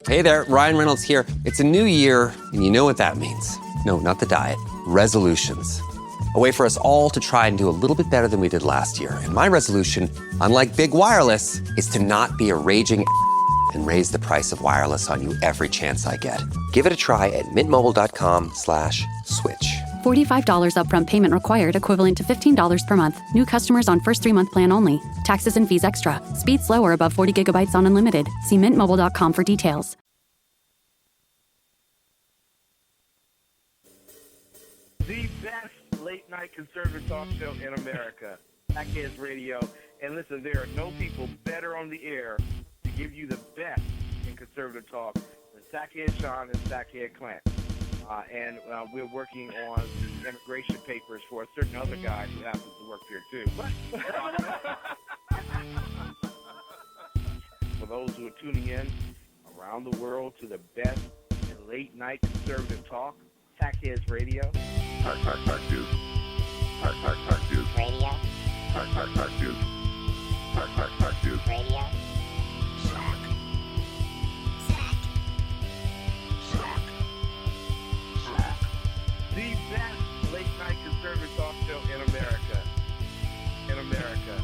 Hey there, Ryan Reynolds here. It's a new year, and you know what that means. No, not the diet. Resolutions. A way for us all to try and do a little bit better than we did last year. And my resolution, unlike Big Wireless, is to not be a raging and raise the price of wireless on you every chance I get. Give it a try at mintmobile.com/switch. $45 upfront payment required, equivalent to $15 per month. New customers on first 3-month plan only. Taxes and fees extra. Speed slower above 40 gigabytes on unlimited. See mintmobile.com for details. The best late-night conservative talk show in America, Sackheads Radio. And listen, there are no people better on the air to give you the best in conservative talk than Sackhead Sean and Sackhead Clint. And we're working on immigration papers for a certain other guy who happens to work here too. For those who are tuning in around the world to the best in late-night conservative talk, Sackheads Radio. Sack Dude. Sack Dude. Radio. Sack Dude. Sack Dude. Radio. The best late-night conservative talk show in America. In America.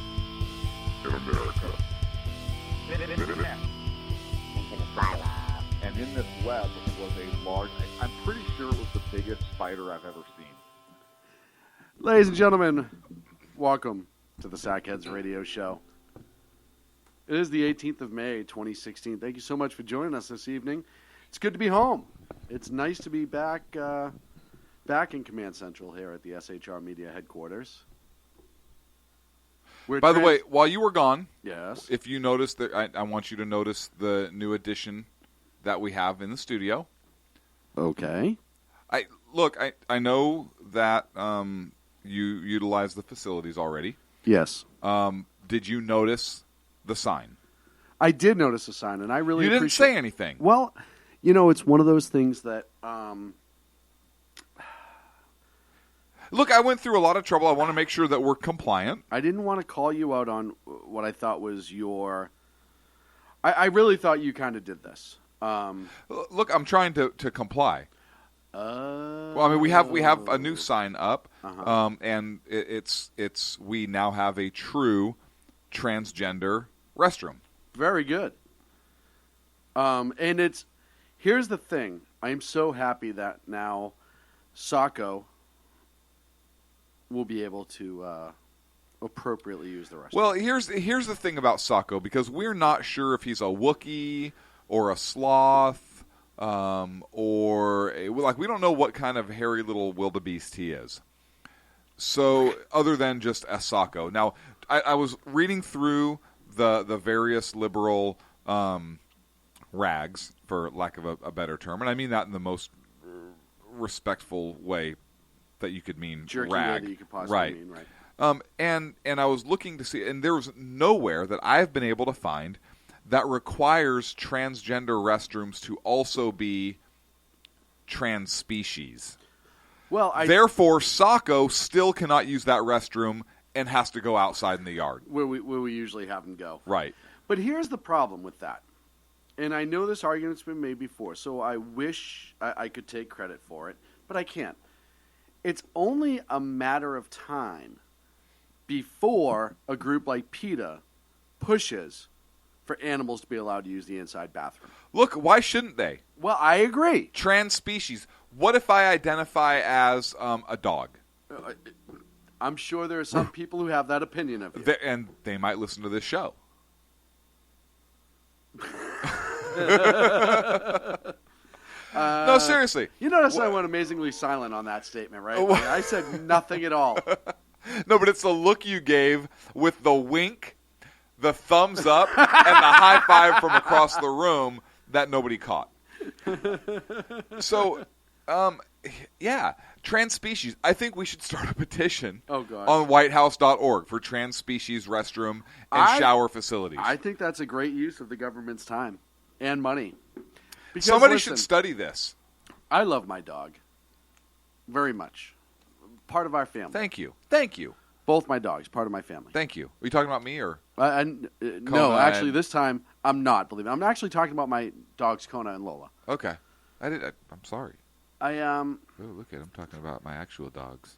In America. Into the silo. And in this web was a large, I'm pretty sure it was the biggest spider I've ever seen. Ladies and gentlemen, welcome to the Sackheads Radio Show. It is the 18th of May, 2016. Thank you so much for joining us this evening. It's good to be home. It's nice to be back in Command Central here at the SHR Media headquarters. By the way, while you were gone, yes, if you noticed that, I want you to notice the new addition that we have in the studio. Okay. I know that you utilize the facilities already. Yes. Did you notice the sign? I did notice the sign, and I really didn't say anything. Well, it's one of those things that Look, I went through a lot of trouble. I want to make sure that we're compliant. I didn't want to call you out on what I thought was your... I really thought you kind of did this. Look, I'm trying to comply. Well, I mean, we have a new sign up, and it's we now have a true transgender restroom. Very good. And here's the thing. I'm so happy that now Sacco will be able to appropriately use the restroom. Well, here's the thing about Sacco, because we're not sure if he's a Wookiee or a sloth, or we don't know what kind of hairy little wildebeest he is. So, other than just a Sacco. Now, I was reading through the various liberal rags, for lack of a better term, and I mean that in the most respectful way that you could mean. Jerky rag, that you could possibly mean, right? And I was looking to see, and there was nowhere that I've been able to find that requires transgender restrooms to also be trans species. Well, therefore, Sacco still cannot use that restroom and has to go outside in the yard where we usually have him go. Right. But here's the problem with that, and I know this argument's been made before, so I wish I could take credit for it, but I can't. It's only a matter of time before a group like PETA pushes for animals to be allowed to use the inside bathroom. Look, why shouldn't they? Well, I agree. Trans species. What if I identify as a dog? I'm sure there are some people who have that opinion of you. And they might listen to this show. No, seriously. You notice I went amazingly silent on that statement, right? I said nothing at all. No, but it's the look you gave with the wink, the thumbs up, and the high five from across the room that nobody caught. So, yeah, trans species. I think we should start a petition on whitehouse.org for trans species restroom and shower facilities. I think that's a great use of the government's time and money. Because, somebody should study this. I love my dog very much. Part of our family. Thank you. Thank you. Both my dogs, part of my family. Thank you. Are you talking about me or? No, Kona actually, and- this time I'm not. Believe it. I'm actually talking about my dogs, Kona and Lola. Okay. I'm sorry. I Oh, look at I'm talking about my actual dogs.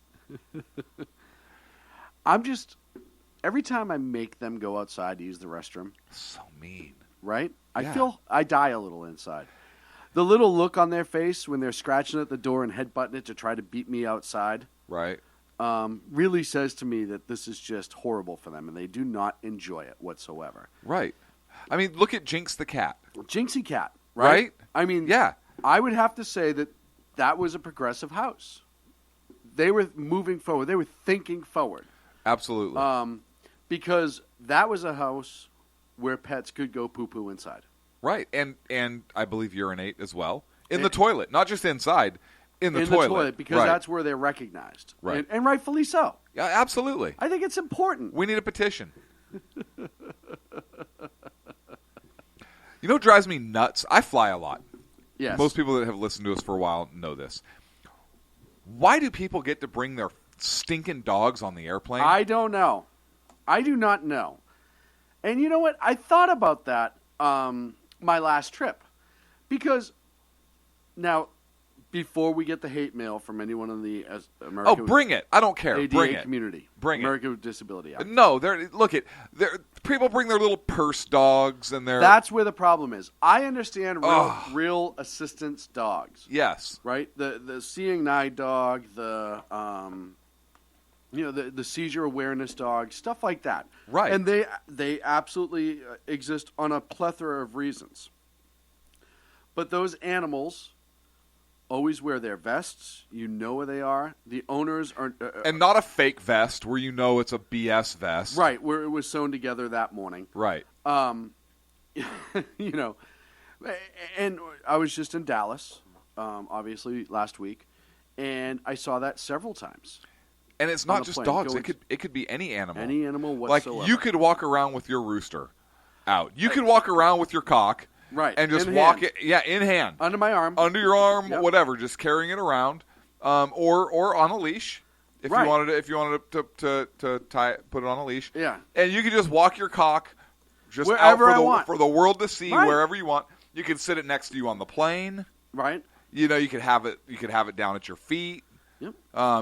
I'm just every time I make them go outside to use the restroom, So mean. right? I Yeah. feel I die a little inside. The little look on their face when they're scratching at the door and headbutting it to try to beat me outside Right. really says to me that this is just horrible for them, and they do not enjoy it whatsoever. Right. I mean, look at Jinx the cat. Jinxie Cat, right? Right? I mean, Yeah. I would have to say that was a progressive house. They were moving forward. They were thinking forward. Absolutely. Because that was a house where pets could go poo-poo inside. Right. And I believe urinate as well. In the toilet. Not just inside. In the toilet. Because Right. that's where they're recognized. Right. And rightfully so. Yeah, absolutely. I think it's important. We need a petition. You know what drives me nuts? I fly a lot. Yes. Most people that have listened to us for a while know this. Why do people get to bring their stinking dogs on the airplane? I don't know. I do not know. And you know what? I thought about that my last trip. Because now, before we get the hate mail from anyone in the American Oh, bring it. I don't care. ADA Bring it. community. Bring it. American with Disability Act. No, people bring their little purse dogs and their That's where the problem is. I understand real assistance dogs. yes, Right? The seeing eye dog, the seizure awareness dog, stuff like that. Right. And they absolutely exist on a plethora of reasons. But those animals always wear their vests. You know where they are. The owners are and not a fake vest where you know it's a BS vest. right where it was sewn together that morning. Right. You know, and I was just in Dallas, obviously last week, and I saw that several times. And it's On not a just plane, dogs. going It could be any animal. Any animal Like whatsoever. you could walk around with your rooster out. You could walk around with your cock. Right. And just In walk hand. it. Yeah, in hand. Under my arm. Under your arm, Yep. whatever, just carrying it around, or on a leash, if Right. you wanted to tie put it on a leash. Yeah. And you could just walk your cock just Wherever out I want. for the world to see, Right. wherever you want. You could sit it next to you on the plane. Right. You know, you could have it down at your feet. Yep.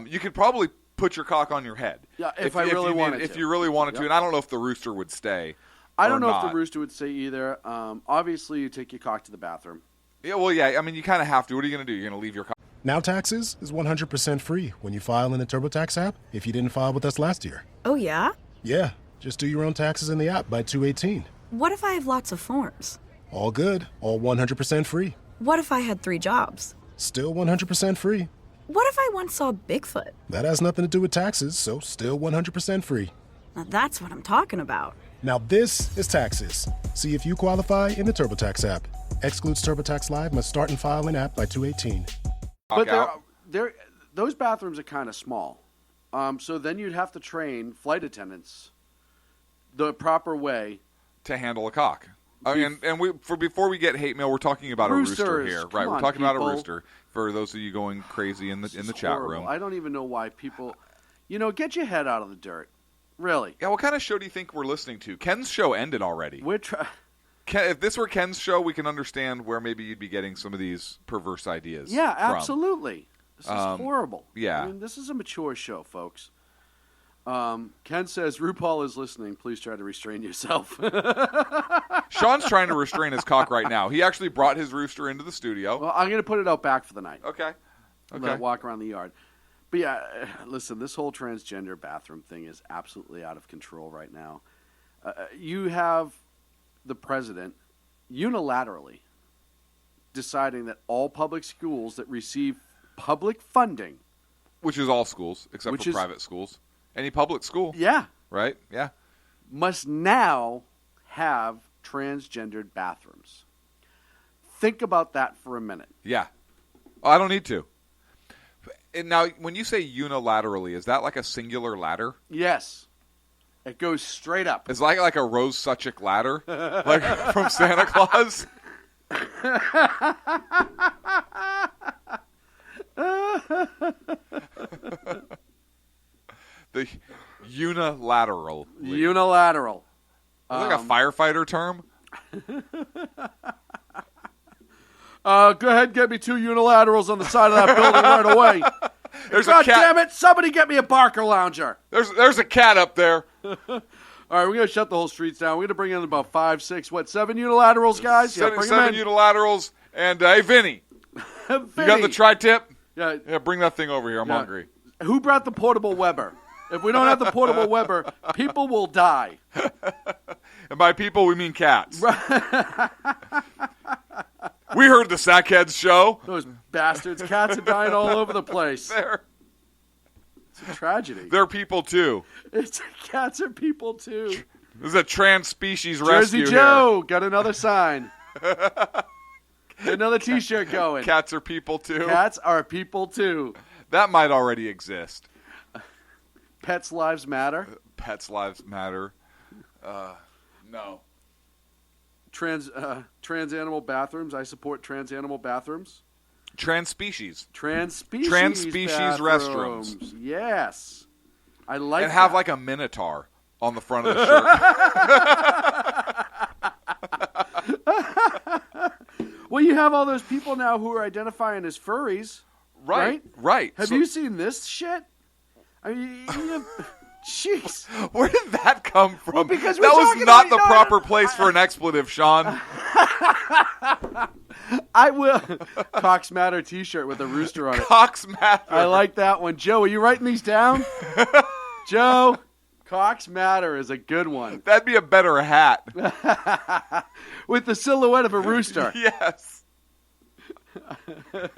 You could probably put your cock on your head. Yeah, if I really wanted if to. you really wanted to, Yep. and I don't know if the rooster would stay. I don't or know if not. the rooster would say either. Obviously, you take your cock to the bathroom. Yeah, well, yeah. I mean, you kind of have to. What are you going to do? You're going to leave your cock. Now Taxes is 100% free when you file in the TurboTax app if you didn't file with us last year. Oh, yeah? Yeah, just do your own taxes in the app by 2/18. What if I have lots of forms? All good, all 100% free. What if I had 3 jobs? Still 100% free. What if I once saw Bigfoot? That has nothing to do with taxes, so still 100% free. Now that's what I'm talking about. Now this is Taxes. See if you qualify in the TurboTax app. Excludes TurboTax Live, must start and file in app by 2/18. But out. those bathrooms are kind of small. So then you'd have to train flight attendants the proper way. To handle a cock. Before we get hate mail, we're talking about a rooster Roosters, here, come right? We're on, talking about a people. rooster. For those of you going crazy in the It's chat horrible. room, I don't even know why people. Get your head out of the dirt. Really. yeah. What kind of show do you think we're listening to? Ken's show ended already. We're trying. If this were Ken's show, we can understand where maybe you'd be getting some of these perverse ideas. Yeah, from. absolutely. This is horrible. yeah. I mean, this is a mature show, folks. Ken says, RuPaul is listening. Please try to restrain yourself. Sean's trying to restrain his cock right now. He actually brought his rooster into the studio. Well, I'm going to put it out back for the night. Okay. Let it walk around the yard. But yeah, listen, this whole transgender bathroom thing is absolutely out of control right now. You have the president unilaterally deciding that all public schools that receive public funding, Which is all schools except Which for is- private schools. Any public school, yeah, right? Yeah. must now have transgendered bathrooms. Think about that for a minute. Yeah. Oh, I don't need to. And now, when you say unilaterally, is that like a singular ladder? Yes. It goes straight up. It's like a Rose Suchik ladder, like from Santa Claus. The Unilateral. Unilateral. Is that like a firefighter term? Go ahead and get me 2 unilaterals on the side of that building right away. There's God a cat. damn it, somebody get me a Barker Lounger. There's a cat up there. All right, we're going to shut the whole streets down. We're going to bring in about 5, 6, 7 unilaterals, guys? Seven bring 'em in. unilaterals. And, hey, Vinny, you got the tri-tip? Yeah. Yeah, bring that thing over here. I'm Yeah. hungry. Who brought the portable Weber? If we don't have the portable Weber, people will die. And by people, we mean cats. We heard the Sackheads show. Those bastards. Cats are dying all over the place. It's a tragedy. They're people, too. Cats are people, too. This is a trans-species Jersey rescue Joe got another sign. Another T-shirt going. Cats are people, too. Cats are people, too. That might already exist. Pets' lives matter. Pets' lives matter. No. Trans animal bathrooms. I support trans animal bathrooms. Trans-species. Trans-species restrooms. Yes. I like And have that. like a minotaur on the front of the shirt. Well, you have all those people now who are identifying as furries. Right. Have you seen this shit? I mean, jeez. Where did that come from? Well, because that we're was talking not about- the proper place for an expletive, Sean. I will. Cox Matter T-shirt with a rooster on it. Cox Matter. I like that one. Joe, are you writing these down? Joe, Cox Matter is a good one. That'd be a better hat. With the silhouette of a rooster. Yes.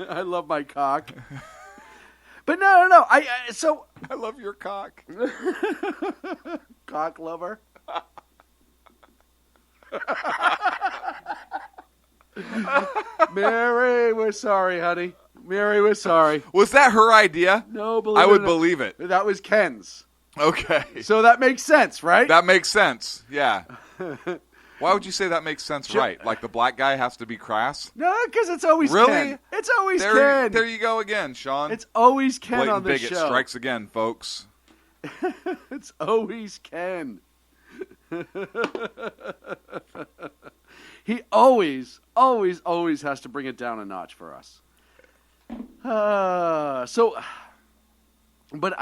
I love my cock. But no. I love your cock. Cock lover. Mary, we're sorry, honey. Mary, we're sorry. Was that her idea? No, I would believe it. That was Ken's. Okay. So that makes sense, right? That makes sense. Yeah. Why would you say that makes sense, right? Like the black guy has to be crass? No, because it's always Really? Ken. It's always There, Ken. there you go again, Sean. It's always Ken Blatant on this bigot show. strikes again, folks. It's always Ken. He always has to bring it down a notch for us. But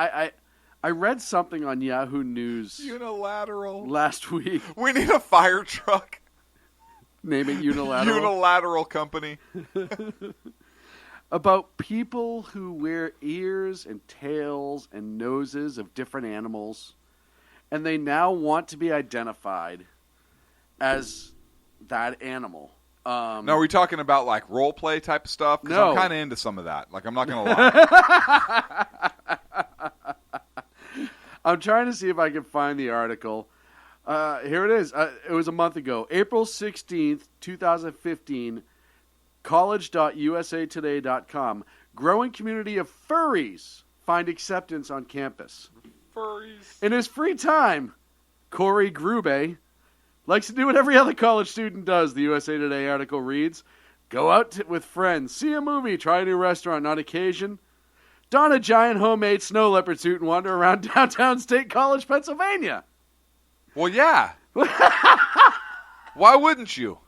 I read something on Yahoo News Unilateral. last week. We need a fire truck. Name it Unilateral. Unilateral company. About people who wear ears and tails and noses of different animals, and they now want to be identified as that animal. Now, are we talking about like role play type of stuff? Because No. I'm kind of into some of that. Like, I'm not going to lie. I'm trying to see if I can find the article. Here it is. It was a month ago. April 16th, 2015, college.usatoday.com. Growing community of furries find acceptance on campus. Furries. In his free time, Corey Grube likes to do what every other college student does, the USA Today article reads. Go out with friends, see a movie, try a new restaurant on occasion, don a giant homemade snow leopard suit and wander around downtown State College, Pennsylvania. Well, yeah. Why wouldn't you?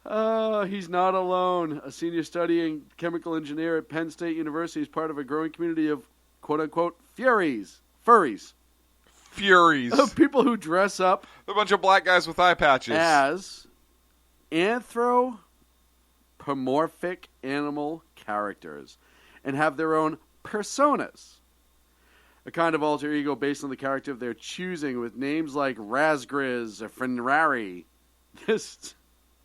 He's not alone. A senior studying chemical engineer at Penn State University is part of a growing community of quote-unquote furries. Furies. Of people who dress up A bunch of black guys with eye patches. as anthropomorphic animal characters and have their own personas. A kind of alter ego based on the character of their choosing with names like Razgriz or Ferrari.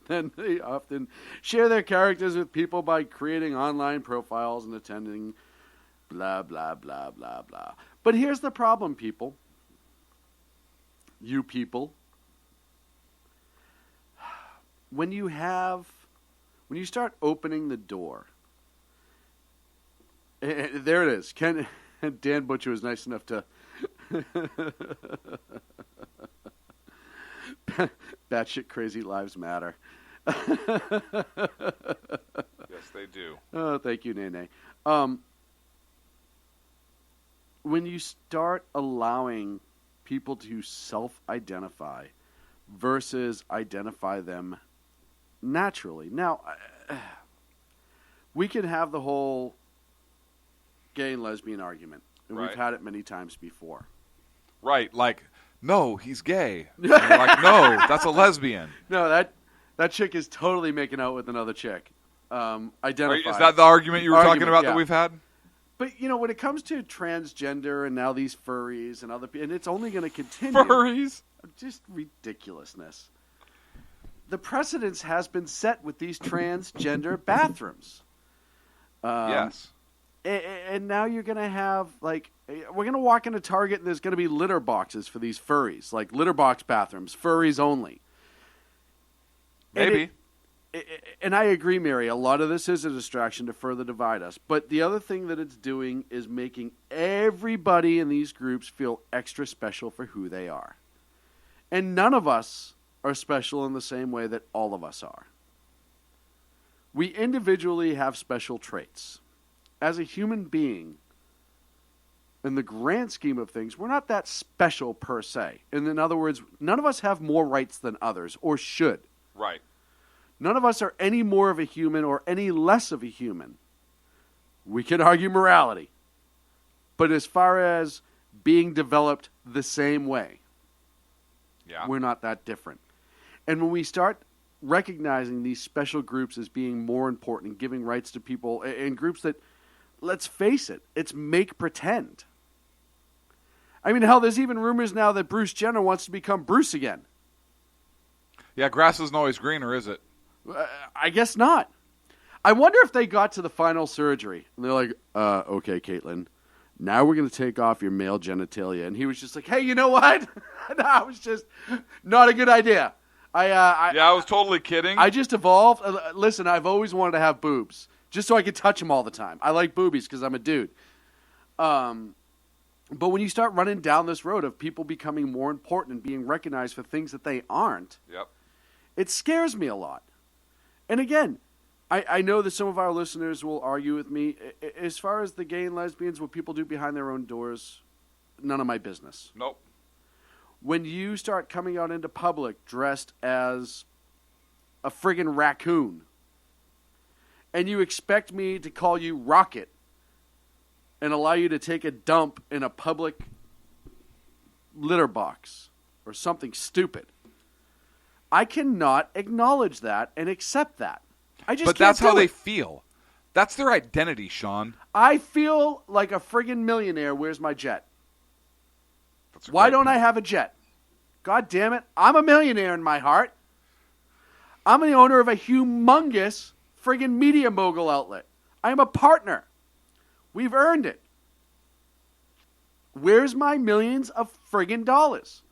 Then they often share their characters with people by creating online profiles and attending blah, blah, blah, blah, blah. But here's the problem, people. You people. When you start opening the door, there it is. Dan Butcher was nice enough to batshit crazy lives matter. Yes, they do. Oh, thank you, Nene. when you start allowing people to self-identify versus identify them naturally. Now, we can have the whole gay and lesbian argument, and Right. we've had it many times before. Right, like, no, he's gay. And you're like, no, that's a lesbian. No, that chick is totally making out with another chick. Identifies. Is that the argument you were talking Argument, about yeah. that we've had? But, you know, when it comes to transgender and now these furries and other people, and it's only going to continue. Furries? Just ridiculousness. The precedence has been set with these transgender bathrooms. Yes. And now you're going to have, like, we're going to walk into Target and there's going to be litter boxes for these furries, like litter box bathrooms, furries only. Maybe. And I agree, Mary, a lot of this is a distraction to further divide us. But the other thing that it's doing is making everybody in these groups feel extra special for who they are. And none of us are special in the same way that all of us are. We individually have special traits. As a human being, in the grand scheme of things, we're not that special per se. And in other words, none of us have more rights than others, or should. Right. None of us are any more of a human or any less of a human. We could argue morality. But as far as being developed the same way, Yeah. we're not that different. And when we start recognizing these special groups as being more important and giving rights to people and groups that, let's face it, it's make pretend. I mean, hell, there's even rumors now that Bruce Jenner wants to become Bruce again. Yeah, grass isn't always greener, is it? I guess not. I wonder if they got to the final surgery and they're like, okay, Caitlin, now we're going to take off your male genitalia. And he was just like, hey, you know what? That was just not a good idea. I was totally kidding. I just evolved. Listen, I've always wanted to have boobs just so I could touch them all the time. I like boobies because I'm a dude. But when you start running down this road of people becoming more important and being recognized for things that they aren't, Yep. it scares me a lot. And again, I know that some of our listeners will argue with me. As far as the gay and lesbians, what people do behind their own doors, none of my business. Nope. When you start coming out into public dressed as a friggin' raccoon, and you expect me to call you Rocket and allow you to take a dump in a public litter box or something stupid, I cannot acknowledge that and accept that. I just But can't that's how do they it. feel. That's their identity, Sean. I feel like a friggin' millionaire. Where's my jet? That's a Why great don't I point. have a jet? God damn it. I'm a millionaire in my heart. I'm the owner of a humongous friggin' media mogul outlet. I am a partner. We've earned it. Where's my millions of friggin' dollars?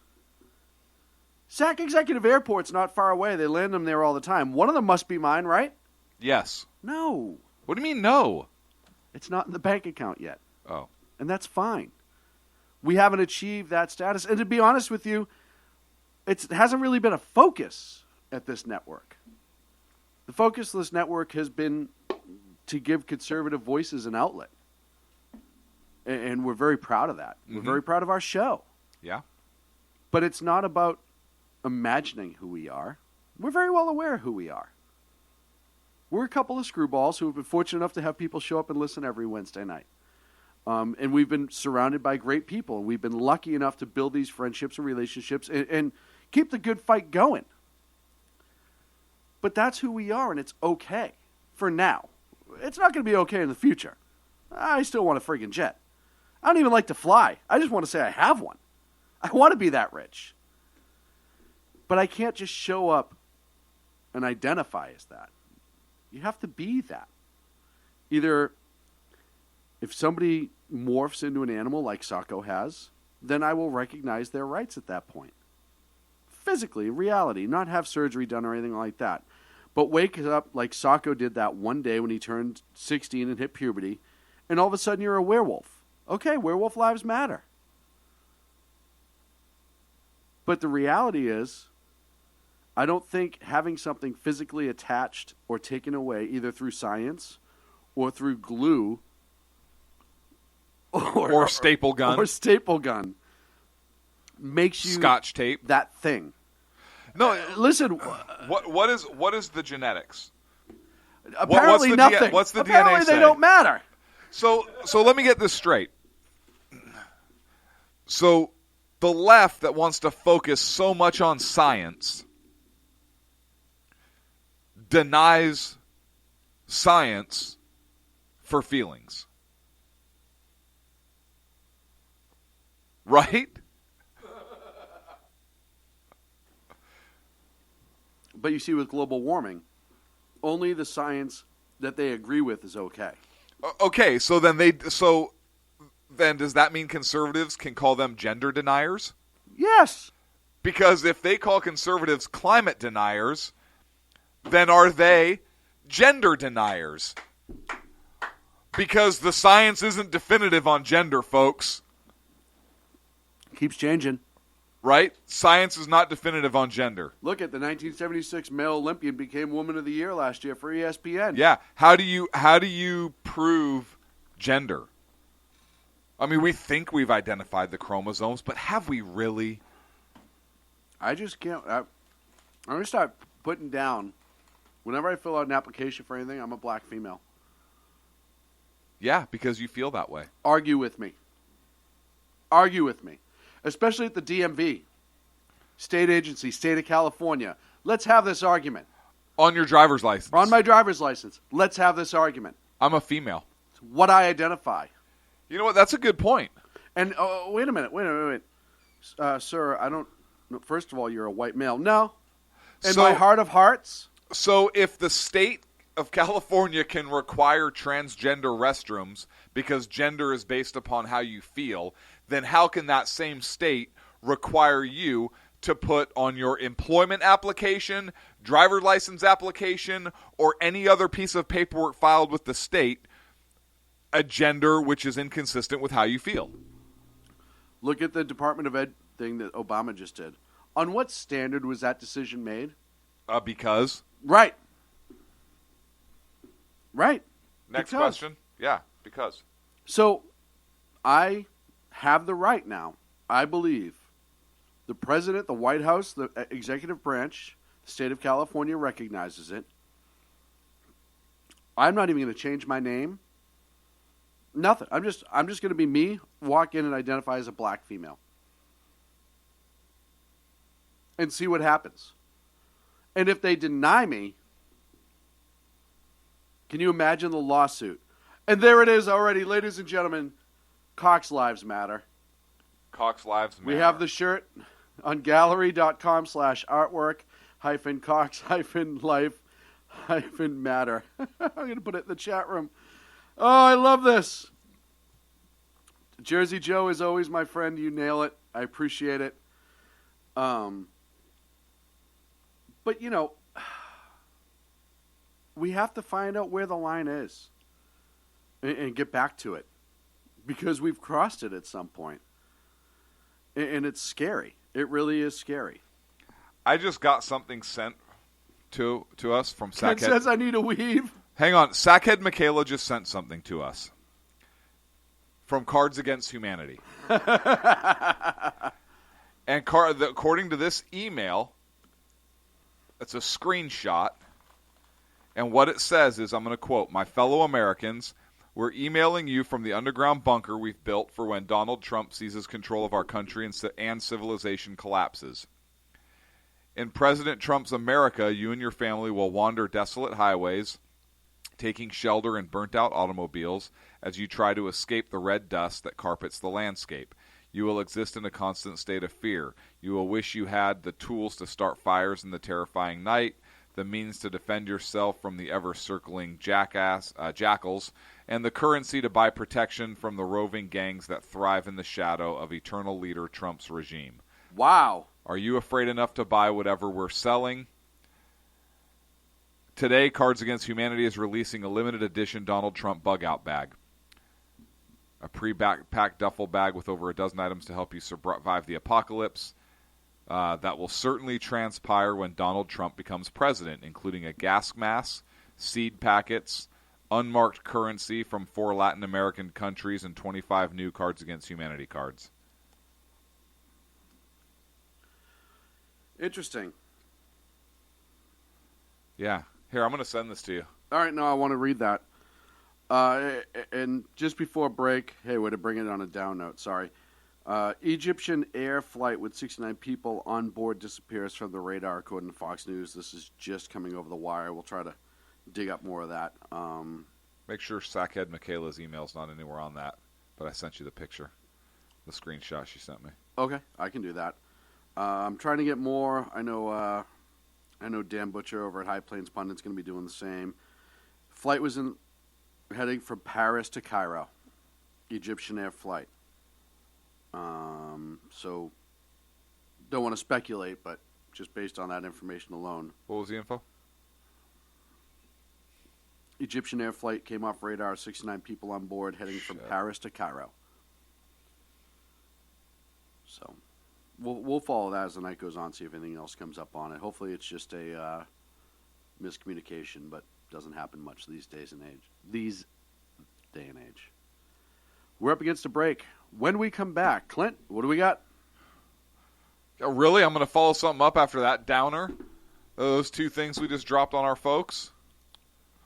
Sac Executive Airport's not far away. They land them there all the time. One of them must be mine, right? Yes. No. What do you mean no? It's not in the bank account yet. Oh. And that's fine. We haven't achieved that status. And to be honest with you, it hasn't really been a focus at this network. The focus of this network has been to give conservative voices an outlet. And we're very proud of that. We're very proud of our show. Yeah. But it's not about imagining who we are. We're very well aware of who we are. We're a couple of screwballs who have been fortunate enough to have people show up and listen every Wednesday night. And we've been surrounded by great people. And we've been lucky enough to build these friendships and relationships and keep the good fight going. But that's who we are, and it's okay for now. It's not going to be okay in the future. I still want a friggin' jet. I don't even like to fly. I just want to say I have one. I want to be that rich. But I can't just show up and identify as that. You have to be that. Either if somebody morphs into an animal like Sacco has, then I will recognize their rights at that point. Physically, in reality, not have surgery done or anything like that. But wake up like Sacco did that one day when he turned 16 and hit puberty, and all of a sudden you're a werewolf. Okay, werewolf lives matter. But the reality is, I don't think having something physically attached or taken away, either through science or through glue, or staple gun. Or staple gun makes you Scotch tape. that thing. No, Listen, what is the genetics? apparently the nothing. what's the apparently DNA they say? don't matter. So let me get this straight. So the left that wants to focus so much on science denies science for feelings. Right? But you see, with global warming, only the science that they agree with is okay. Okay, so then does that mean conservatives can call them gender deniers? Yes. Because if they call conservatives climate deniers, then are they gender deniers? Because the science isn't definitive on gender, folks. Keeps changing. Right? Science is not definitive on gender. Look at the 1976 male Olympian became Woman of the Year last year for ESPN. Yeah. How do you prove gender? I mean, we think we've identified the chromosomes, but have we really? I just can't. I'm going to start putting down, whenever I fill out an application for anything, I'm a black female. Yeah, because you feel that way. Argue with me. Argue with me. Especially at the DMV, state agency, state of California. Let's have this argument. On your driver's license. On my driver's license. Let's have this argument. I'm a female. It's what I identify. You know what? That's a good point. And wait a minute. Sir, I don't. First of all, you're a white male. No. In my heart of hearts. So if the state of California can require transgender restrooms because gender is based upon how you feel, then how can that same state require you to put on your employment application, driver license application, or any other piece of paperwork filed with the state a gender which is inconsistent with how you feel? Look at the Department of Ed thing that Obama just did. On what standard was that decision made? Because. Right. Right. Next Because. question. Yeah, because. So, I have the right now, I believe, the president, the White House, the executive branch, the state of California recognizes it. I'm not even going to change my name. Nothing. I'm just going to be me, walk in and identify as a black female. And see what happens. And if they deny me, can you imagine the lawsuit? And there it is already, ladies and gentlemen. Cox Lives Matter. Cox Lives Matter. We have the shirt on gallery.com/artwork-cox-life-matter. I'm going to put it in the chat room. Oh, I love this. Jersey Joe is always my friend. You nail it. I appreciate it. But, you know, we have to find out where the line is and get back to it, because we've crossed it at some point. And it's scary. It really is scary. I just got something sent to us from Ken Sackhead. says I need a weave. Hang on. Sackhead Michaela just sent something to us from Cards Against Humanity. And according to this email, it's a screenshot. And what it says is, I'm going to quote, "My fellow Americans, we're emailing you from the underground bunker we've built for when Donald Trump seizes control of our country and civilization collapses. In President Trump's America, you and your family will wander desolate highways, taking shelter in burnt-out automobiles as you try to escape the red dust that carpets the landscape. You will exist in a constant state of fear. You will wish you had the tools to start fires in the terrifying night, the means to defend yourself from the ever-circling jackals, and the currency to buy protection from the roving gangs that thrive in the shadow of eternal leader Trump's regime. Wow. Are you afraid enough to buy whatever we're selling? Today, Cards Against Humanity is releasing a limited edition Donald Trump bug-out bag. A pre-packed duffel bag with over a dozen items to help you survive the apocalypse. That will certainly transpire when Donald Trump becomes president, including a gas mask, seed packets, unmarked currency from 4 Latin American countries, and 25 new Cards Against Humanity cards. Interesting. Yeah. Here, I'm going to send this to you. All right, no, I want to read that. And just before break, hey, way to bring it on a down note, sorry. Egyptian Air flight with 69 people on board disappears from the radar, according to Fox News. This is just coming over the wire. We'll try to dig up more of that. Make sure Sackhead Michaela's email's not anywhere on that, but I sent you the picture, the screenshot she sent me. Okay, I can do that. I'm trying to get more. I know Dan Butcher over at High Plains Pundit's going to be doing the same. Flight was heading from Paris to Cairo, Egyptian Air flight. So don't want to speculate, but just based on that information alone. What was the info? Egyptian Air flight came off radar, 69 people on board, heading from Paris to Cairo. So we'll follow that as the night goes on, see if anything else comes up on it. Hopefully it's just a miscommunication, but doesn't happen much these day and age. We're up against a break. When we come back, Clint, what do we got? Oh, really? I'm going to follow something up after that downer? Those two things we just dropped on our folks?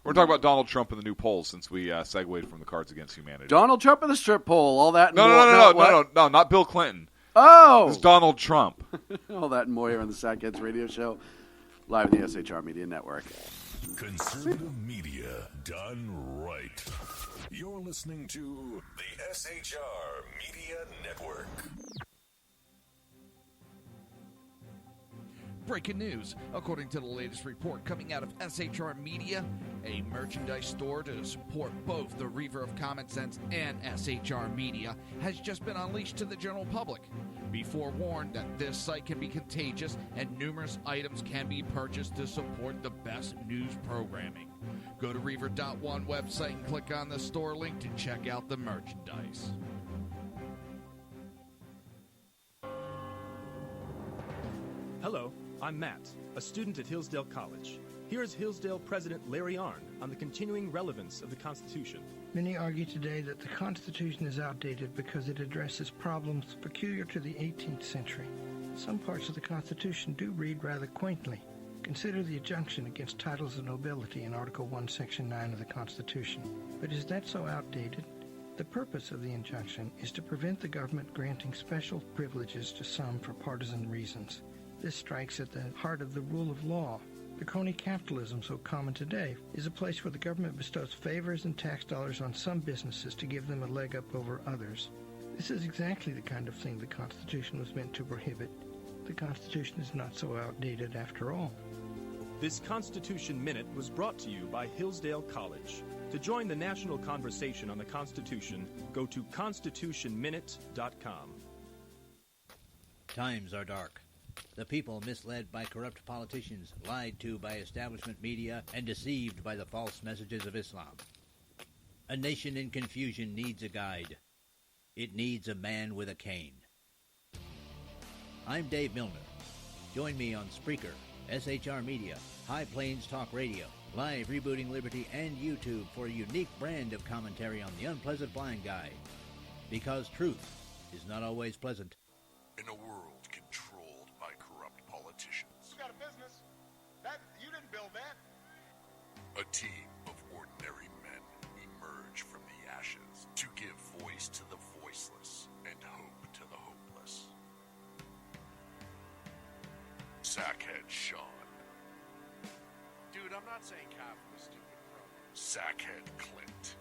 We're talking about Donald Trump and the new polls since we segued from the Cards Against Humanity. Donald Trump and the strip poll, all that. And No, not Bill Clinton. Oh! It's Donald Trump. All that and more here on the Sackheads Radio Show, live in the SHR Media Network. Conservative media done right. You're listening to the SHR Media Network. Breaking news. According to the latest report coming out of SHR Media, a merchandise store to support both the Reaver of Common Sense and SHR Media has just been unleashed to the general public. Be forewarned that this site can be contagious and numerous items can be purchased to support the best news programming. Go to Reaver.one website and click on the store link to check out the merchandise. Hello, I'm Matt, a student at Hillsdale College. Here is Hillsdale President Larry Arnn on the continuing relevance of the Constitution. Many argue today that the Constitution is outdated because it addresses problems peculiar to the 18th century. Some parts of the Constitution do read rather quaintly. Consider the injunction against titles of nobility in Article 1, Section 9 of the Constitution. But is that so outdated? The purpose of the injunction is to prevent the government granting special privileges to some for partisan reasons. This strikes at the heart of the rule of law. The crony capitalism so common today is a place where the government bestows favors and tax dollars on some businesses to give them a leg up over others. This is exactly the kind of thing the Constitution was meant to prohibit. The Constitution is not so outdated after all. This Constitution Minute was brought to you by Hillsdale College. To join the national conversation on the Constitution, go to constitutionminute.com. Times are dark. The people misled by corrupt politicians, lied to by establishment media, and deceived by the false messages of Islam. A nation in confusion needs a guide. It needs a man with a cane. I'm Dave Milner. Join me on Spreaker, SHR Media, High Plains Talk Radio, Live Rebooting Liberty, and YouTube for a unique brand of commentary on the unpleasant blind guide. Because truth is not always pleasant. In a world controlled by corrupt politicians. You got a business. You didn't build that. A team of ordinary men emerge from the ashes to give voice to the voiceless and hope to the hopeless. Sackhead Sean. Dude, I'm not saying cow for the stupid bro. Sackhead Clint.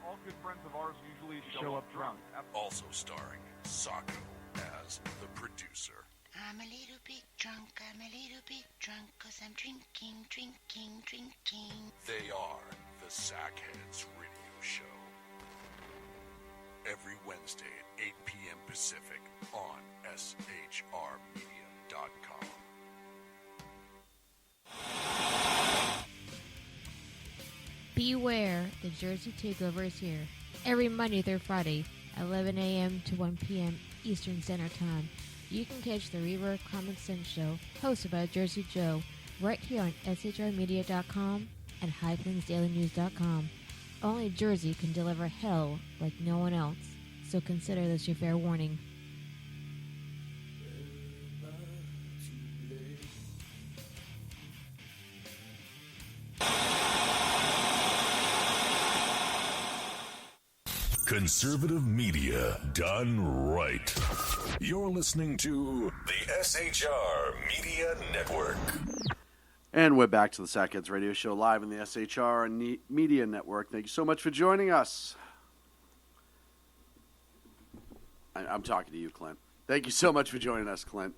All good friends of ours usually show up drunk. Also starring Sacco as the producer. I'm a little bit drunk, 'cause I'm drinking. They are the Sackheads Radio Show. Every Wednesday at 8 p.m. Pacific on shrmedia.com. Beware, the Jersey Takeover is here. Every Monday through Friday, 11 a.m. to 1 p.m. Eastern Standard Time. You can catch the Reaver of Common Sense show, hosted by Jersey Joe, right here on shrmedia.com and highplainsdailynews.com. Only Jersey can deliver hell like no one else, so consider this your fair warning. Conservative media done right. You're listening to the SHR Media Network. And we're back to the Sackheads Radio Show live in the SHR and Media Network. Thank you so much for joining us. I'm talking to you, Clint. Thank you so much for joining us, Clint.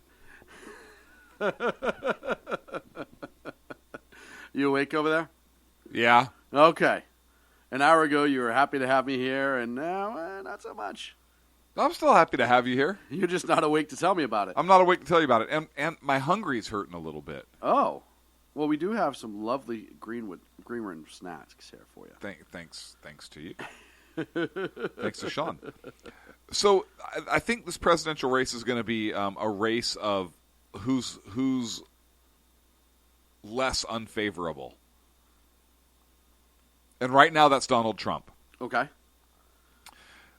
You awake over there? Yeah. Okay. An hour ago, you were happy to have me here, and now, not so much. I'm still happy to have you here. You're just not awake to tell me about it. I'm not awake to tell you about it, and my hungry's hurting a little bit. Oh. Well, we do have some lovely Greenwood snacks here for you. Thanks to you. Thanks to Sean. So I think this presidential race is going to be a race of who's less unfavorable. And right now that's Donald Trump. Okay.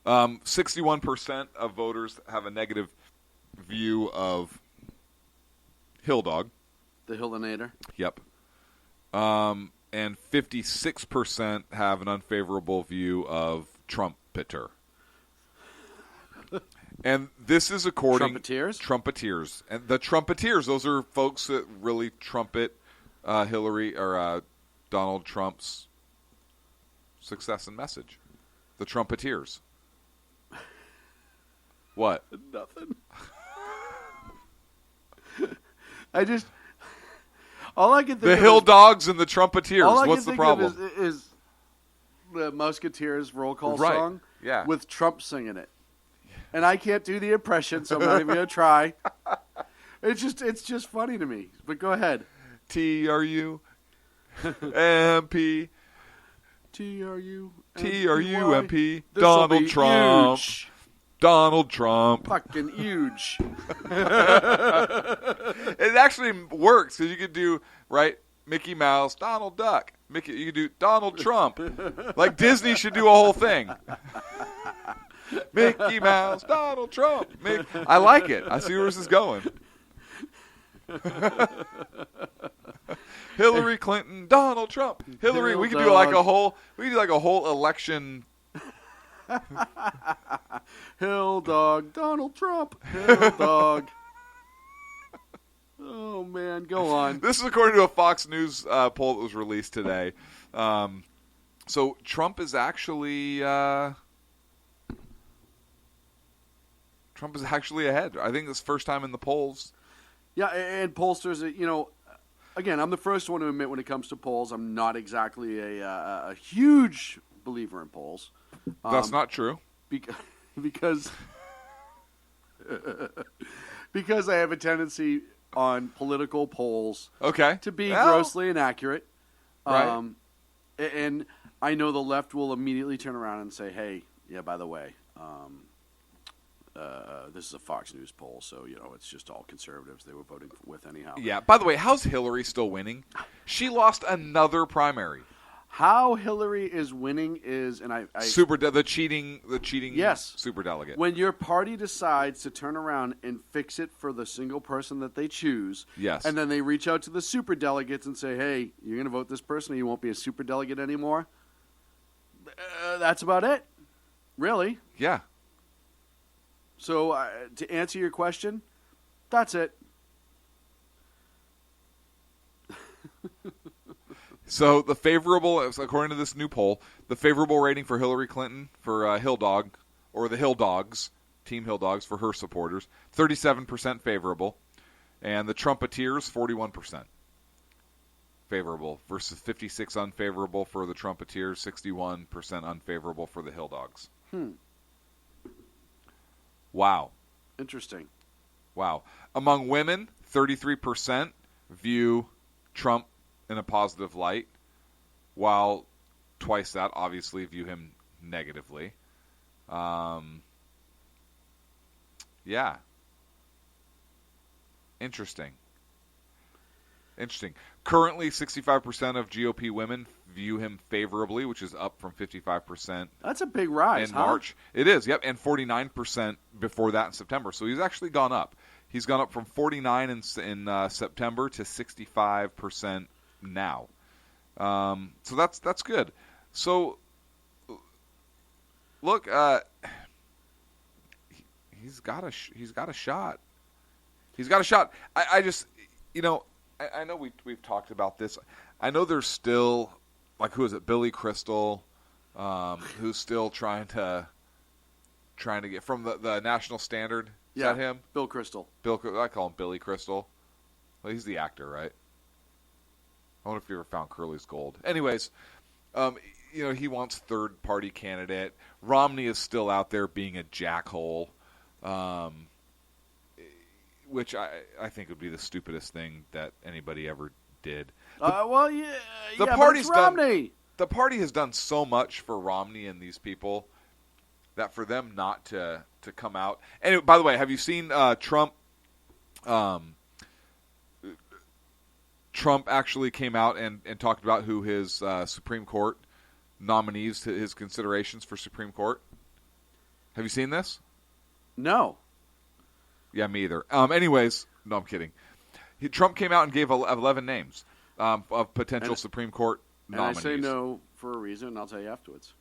61% of voters have a negative view of Hill Dog. The Hillinator. Yep. And 56% have an unfavorable view of Trumpeter. And this is according... Trumpeters. And the Trumpeters, those are folks that really trumpet Hillary or Donald Trump's success and message. The Trumpeters. What? Nothing. All I can think the of Hill is, Dogs and the Trumpeters. All I What's can the think problem? of is the Musketeers roll call Right. song Yeah. with Trump singing it. And I can't do the impression, so I'm not even going to try. It's just funny to me. But go ahead. TRU MP TRU TRUMP This'll Donald be Trump. huge. Donald Trump. Fucking huge. It actually works because you could do, right, Mickey Mouse, Donald Duck. You could do Donald Trump. Like Disney should do a whole thing. Mickey Mouse, Donald Trump. I like it. I see where this is going. Hillary Clinton, Donald Trump. Hillary, we could do like a whole election. Hill Dog, Donald Trump. Hill Dog. Oh, man, go on. This is according to a Fox News poll that was released today. So Trump is actually ahead. I think it's first time in the polls. Yeah, and pollsters, again, I'm the first one to admit when it comes to polls, I'm not exactly a huge believer in polls. That's not true. Because I have a tendency on political polls to be grossly inaccurate. Right. And I know the left will immediately turn around and say, hey, yeah, by the way, this is a Fox News poll, so, it's just all conservatives they were voting with anyhow. Yeah. By the way, how's Hillary still winning? She lost another primary. How Hillary is winning is, and the cheating yes, superdelegate. When your party decides to turn around and fix it for the single person that they choose, yes, and then they reach out to the superdelegates and say, hey, you're going to vote this person or you won't be a superdelegate anymore, that's about it, really. Yeah. So to answer your question, that's it. So the favorable, according to this new poll, the favorable rating for Hillary Clinton for Hill Dog, or the Hill Dogs, Team Hill Dogs for her supporters, 37% favorable, and the Trumpeteers, 41% favorable versus 56% unfavorable for the Trumpeteers, 61% unfavorable for the Hill Dogs. Wow. Interesting. Wow. Among women, 33% view Trump in a positive light, while twice that obviously view him negatively. Yeah. Interesting. Currently, 65% of GOP women view him favorably, which is up from 55%. That's a big rise, in huh? March. It is, yep, and 49% before that in September. So he's actually gone up. He's gone up from 49 in September to 65% now. So that's good. So look, he's got a shot. He's got a shot. I just, I know we've talked about this. I know there's still, like, who is it? Billy Crystal, who's still trying to get from the National Standard. Is that him? Bill Crystal. I call him Billy Crystal. Well, he's the actor, right? I wonder if you ever found Curly's Gold. Anyways, he wants third-party candidate. Romney is still out there being a jackhole, which I think would be the stupidest thing that anybody ever did. The party's Romney. The party has done so much for Romney and these people that for them not to come out. And by the way, have you seen Trump? Trump actually came out and talked about who his Supreme Court nominees, his considerations for Supreme Court. Have you seen this? No. Yeah, me either. Anyways, no, I'm kidding. Trump came out and gave 11 names of potential Supreme Court nominees. And I say no for a reason, and I'll tell you afterwards.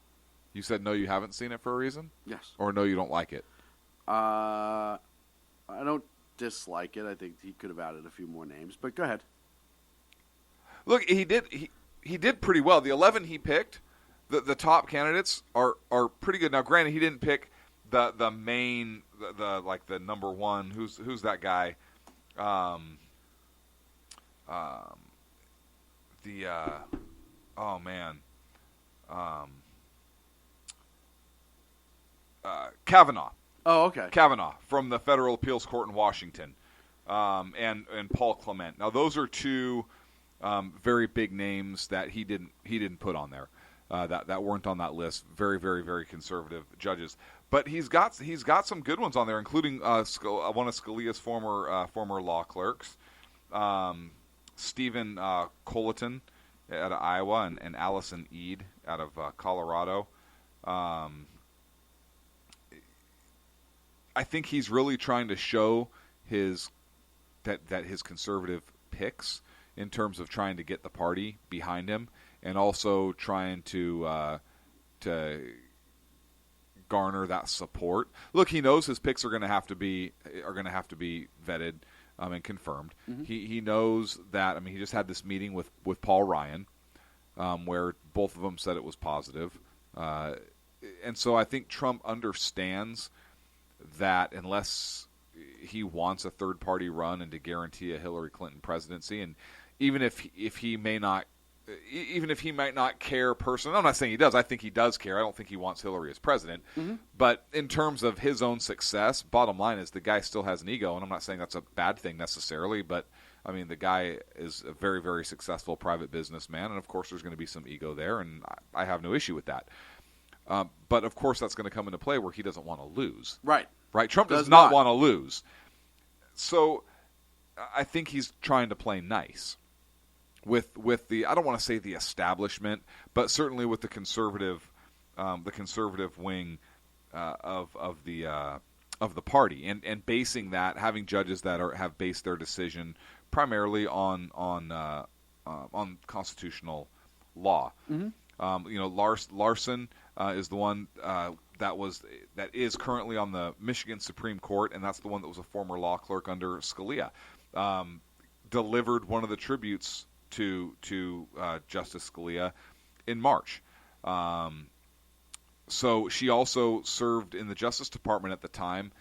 You said no, you haven't seen it for a reason? Yes. Or no, you don't like it? I don't dislike it. I think he could have added a few more names, but go ahead. Look, he did pretty well. The 11 he picked, the top candidates are pretty good. Now, granted, he didn't pick the main the number one. Who's that guy? Kavanaugh. Oh, okay. Kavanaugh from the Federal Appeals Court in Washington, and Paul Clement. Now, those are two very big names that he didn't put on there, that weren't on that list. Very, very, very conservative judges. But he's got some good ones on there, including one of Scalia's former law clerks, Stephen Colleton out of Iowa, and Allison Eade out of Colorado. I think he's really trying to show that his conservative picks, in terms of trying to get the party behind him, and also trying to garner that support. Look, he knows his picks are going to have to be vetted and confirmed. Mm-hmm. He knows that. I mean, he just had this meeting with Paul Ryan, where both of them said it was positive, and so I think Trump understands that unless he wants a third-party run and to guarantee a Hillary Clinton presidency, and even if he might not care personally, I'm not saying he does. I think he does care. I don't think he wants Hillary as president. Mm-hmm. But in terms of his own success, bottom line is the guy still has an ego, and I'm not saying that's a bad thing necessarily, but I mean, the guy is a very, very successful private businessman, and of course there's going to be some ego there, and I have no issue with that. But of course that's going to come into play where he doesn't want to lose. Right. Trump does not want to lose. So I think he's trying to play nice with the, I don't want to say the establishment, but certainly with the conservative wing of the party, and basing that, having judges that have based their decision primarily on constitutional law. Mm-hmm. Larson is the one that is currently on the Michigan Supreme Court, and that's the one that was a former law clerk under Scalia. Delivered one of the tributes to Justice Scalia in March. So she also served in the Justice Department at the time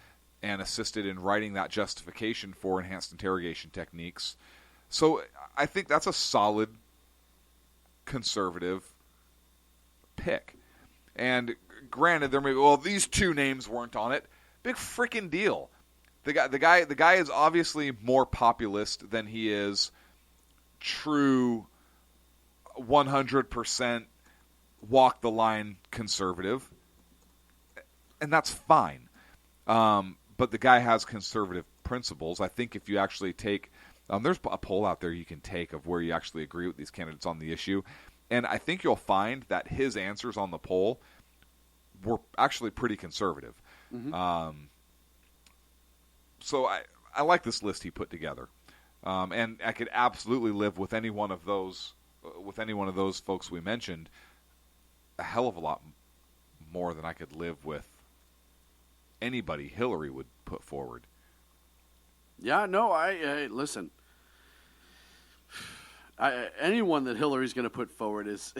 and assisted in writing that justification for enhanced interrogation techniques. So I think that's a solid conservative pick. And granted, there may be, these two names weren't on it. Big freaking deal. The guy is obviously more populist than he is true 100% walk the line conservative, and that's fine. But the guy has conservative principles. I think if you actually take There's a poll out there you can take of where you actually agree with these candidates on the issue. And I think you'll find that his answers on the poll were actually pretty conservative. So I like this list he put together. And I could absolutely live with any one of those folks we mentioned a hell of a lot more than I could live with anybody Hillary would put forward. Yeah, no, I listen. Anyone that Hillary's going to put forward is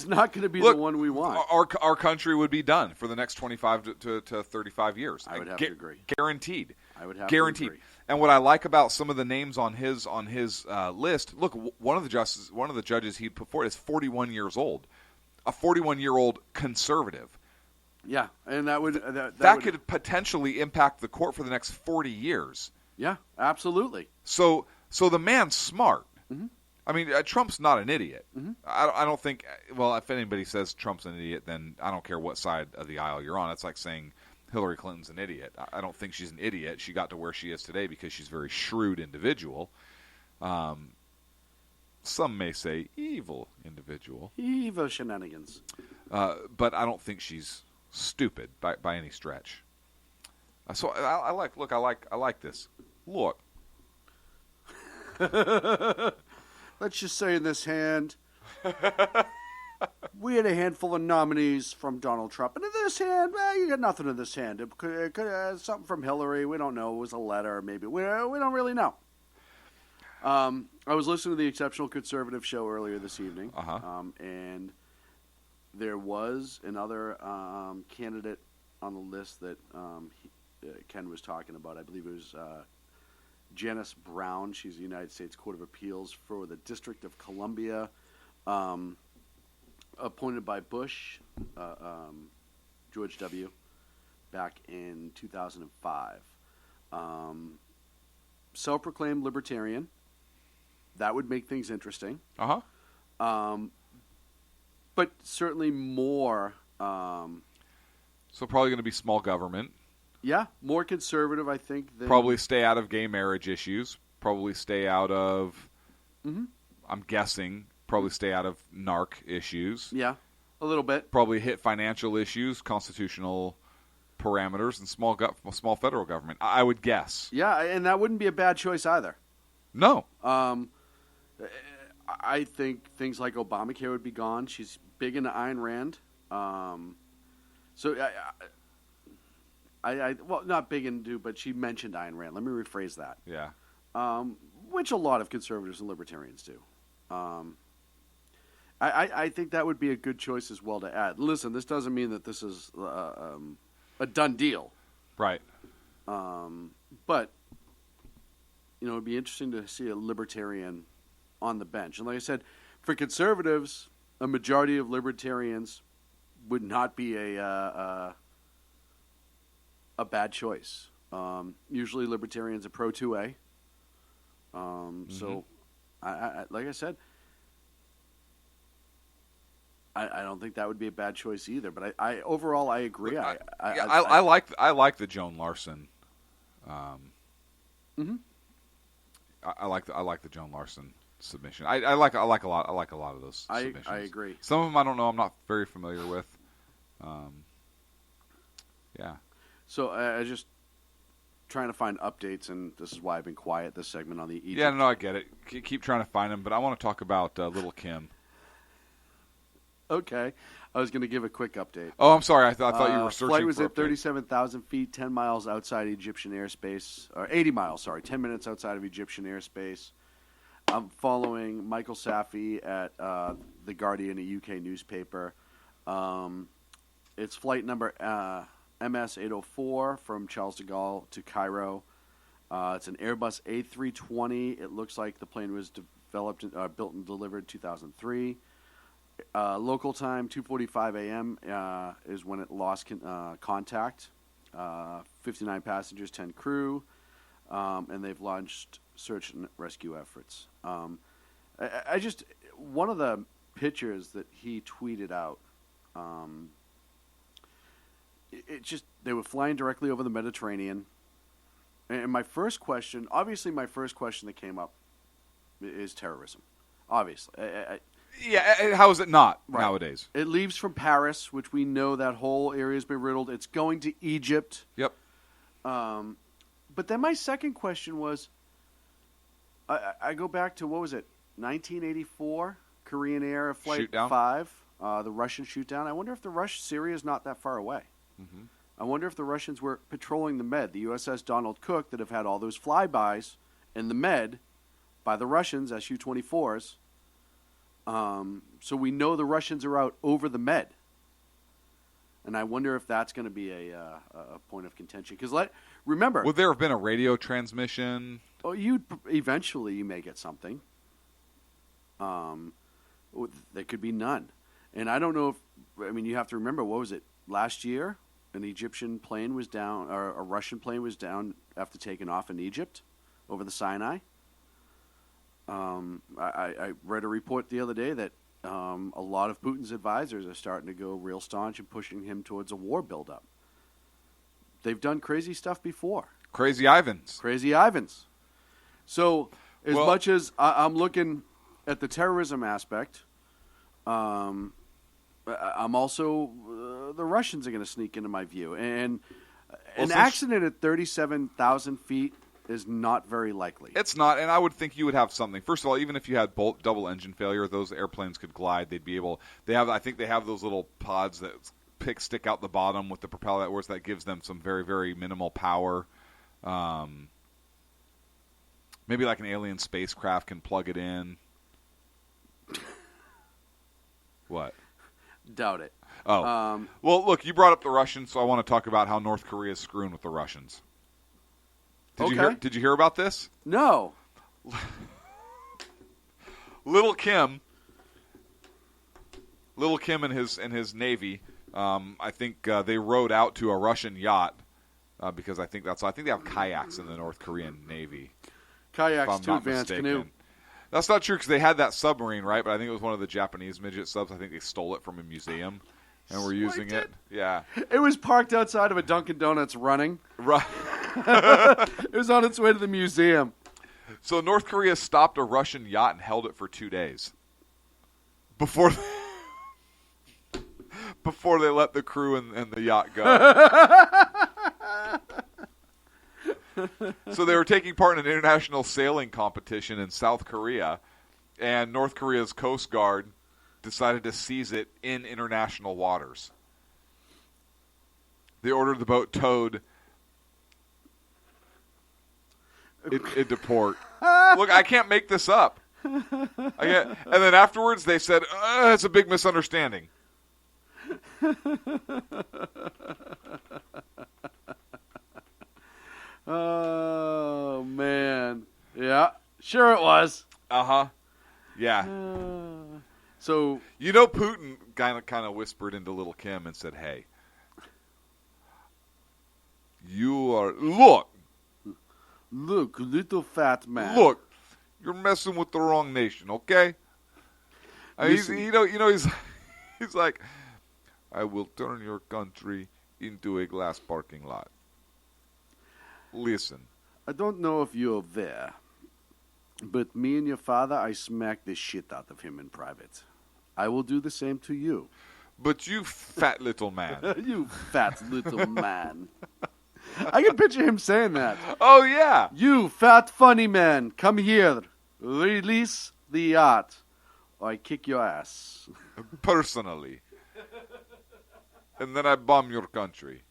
not going to be the one we want. Our country would be done for the next 25 to 35 years. I would have to agree. Guaranteed. I would have guaranteed. to agree. And what I like about some of the names on his list, look, one of the judges he put forward is 41 years old, a 41-year-old conservative. Yeah, and that would could potentially impact the court for the next 40 years. Yeah, absolutely. So the man's smart. I mean, Trump's not an idiot. I don't think. Well, if anybody says Trump's an idiot, then I don't care what side of the aisle you're on. It's like saying Hillary Clinton's an idiot. I don't think she's an idiot. She got to where she is today because she's a very shrewd individual. Some may say evil individual. Evil shenanigans. But I don't think she's stupid by any stretch. So I like this. Look. Let's just say in this hand, we had a handful of nominees from Donald Trump. And in this hand, you got nothing in this hand. It could something from Hillary. We don't know. It was a letter, maybe. We don't really know. I was listening to the Exceptional Conservative show earlier this evening. And there was another candidate on the list that Ken was talking about. I believe it was Janice Brown. She's the United States Court of Appeals for the District of Columbia, appointed by Bush, George W., back in 2005. Self-proclaimed libertarian. That would make things interesting. But certainly more. So probably going to be small government. Yeah, more conservative, I think. Probably stay out of gay marriage issues. Probably stay out of, I'm guessing, probably stay out of narc issues. Yeah, a little bit. Probably hit financial issues, constitutional parameters, and small federal government. I would guess. Yeah, and that wouldn't be a bad choice either. No. I think things like Obamacare would be gone. She's big into Ayn Rand. Well, not big into, but she mentioned Ayn Rand. Let me rephrase that. Yeah. Which a lot of conservatives and libertarians do. I think that would be a good choice as well to add. Listen, this doesn't mean that this is a done deal. Right. But, it'd be interesting to see a libertarian on the bench. And like I said, for conservatives, a majority of libertarians would not be a bad choice. Usually libertarians are pro 2A. So, I like I said, I don't think that would be a bad choice either. But I overall I agree. I like the Joan Larson. I like the Joan Larson submission. I like a lot of those submissions. I agree. Some of them I don't know. I'm not very familiar with. Yeah. So I just trying to find updates, and this is why I've been quiet this segment on the Egypt. Yeah, no, I get it. Keep trying to find them, but I want to talk about Little Kim. Okay. I was going to give a quick update. Oh, I'm sorry. I thought you were searching for flight was a at 37,000 feet, 10 miles outside Egyptian airspace, or 80 miles, 10 minutes outside of Egyptian airspace. I'm following Michael Safi at The Guardian, a UK newspaper. It's flight number MS-804 from Charles de Gaulle to Cairo. It's an Airbus A320. It looks like the plane was built and delivered 2003. Local time, 2:45 a.m. Is when it lost contact. 59 passengers, 10 crew, and they've launched search and rescue efforts. I just one of the pictures that he tweeted out. It just they were flying directly over the Mediterranean, and my first question that came up is terrorism. Obviously. Yeah, how is it not nowadays? It leaves from Paris, which we know that whole area has been riddled. It's going to Egypt. Yep. But then my second question was, I go back to, what was it, 1984, Korean Air Flight Shoot-down? 5, the Russian shoot-down. I wonder if Syria is not that far away. Mm-hmm. I wonder if the Russians were patrolling the Med, the USS Donald Cook that have had all those flybys in the Med by the Russians, Su-24s. So we know the Russians are out over the Med. And I wonder if that's going to be a point of contention. Because remember... Would there have been a radio transmission? Oh, eventually you may get something. There could be none. And I don't know if... I mean, you have to remember, what was it? Last year, an Egyptian plane was down, or a Russian plane was down after taking off in Egypt over the Sinai. I read a report the other day that a lot of Putin's advisors are starting to go real staunch and pushing him towards a war buildup. They've done crazy stuff before. Crazy Ivans. Crazy Ivans. So as much as I'm looking at the terrorism aspect, I'm also the Russians are going to sneak into my view. And an accident at 37,000 feet is not very likely. It's not, and I would think you would have something. First of all, even if you had double engine failure, those airplanes could glide. They'd be able. I think they have those little pods that stick out the bottom with the propeller that works. That gives them some very, very minimal power. Maybe like an alien spacecraft can plug it in. What? Doubt it. Oh. Well, look, you brought up the Russians, so I want to talk about how North Korea is screwing with the Russians. Did you hear about this? No. Little Kim and his navy, I think they rowed out to a Russian yacht because I think they have kayaks in the North Korean Navy. Kayaks, too advanced canoe. That's not true because they had that submarine, right? But I think it was one of the Japanese midget subs. I think they stole it from a museum and were using it. Yeah. It was parked outside of a Dunkin' Donuts running. Right. It was on its way to the museum. So North Korea stopped a Russian yacht and held it for 2 days before they let the crew and the yacht go. So they were taking part in an international sailing competition in South Korea, and North Korea's Coast Guard decided to seize it in international waters. They ordered the boat towed into port. Look, I can't make this up. And then afterwards they said, it's a big misunderstanding. Oh, man. Yeah, sure it was. Uh-huh. Yeah. So Putin kind of whispered into Little Kim and said, hey, look, little fat man. Look, you're messing with the wrong nation, okay? He's like, I will turn your country into a glass parking lot. Listen. I don't know if you're there, but me and your father, I smacked the shit out of him in private. I will do the same to you. But you fat little man. You fat little man. I can picture him saying that. Oh, yeah. You fat funny man, come here. Release the yacht, or I kick your ass. Personally. And then I bomb your country.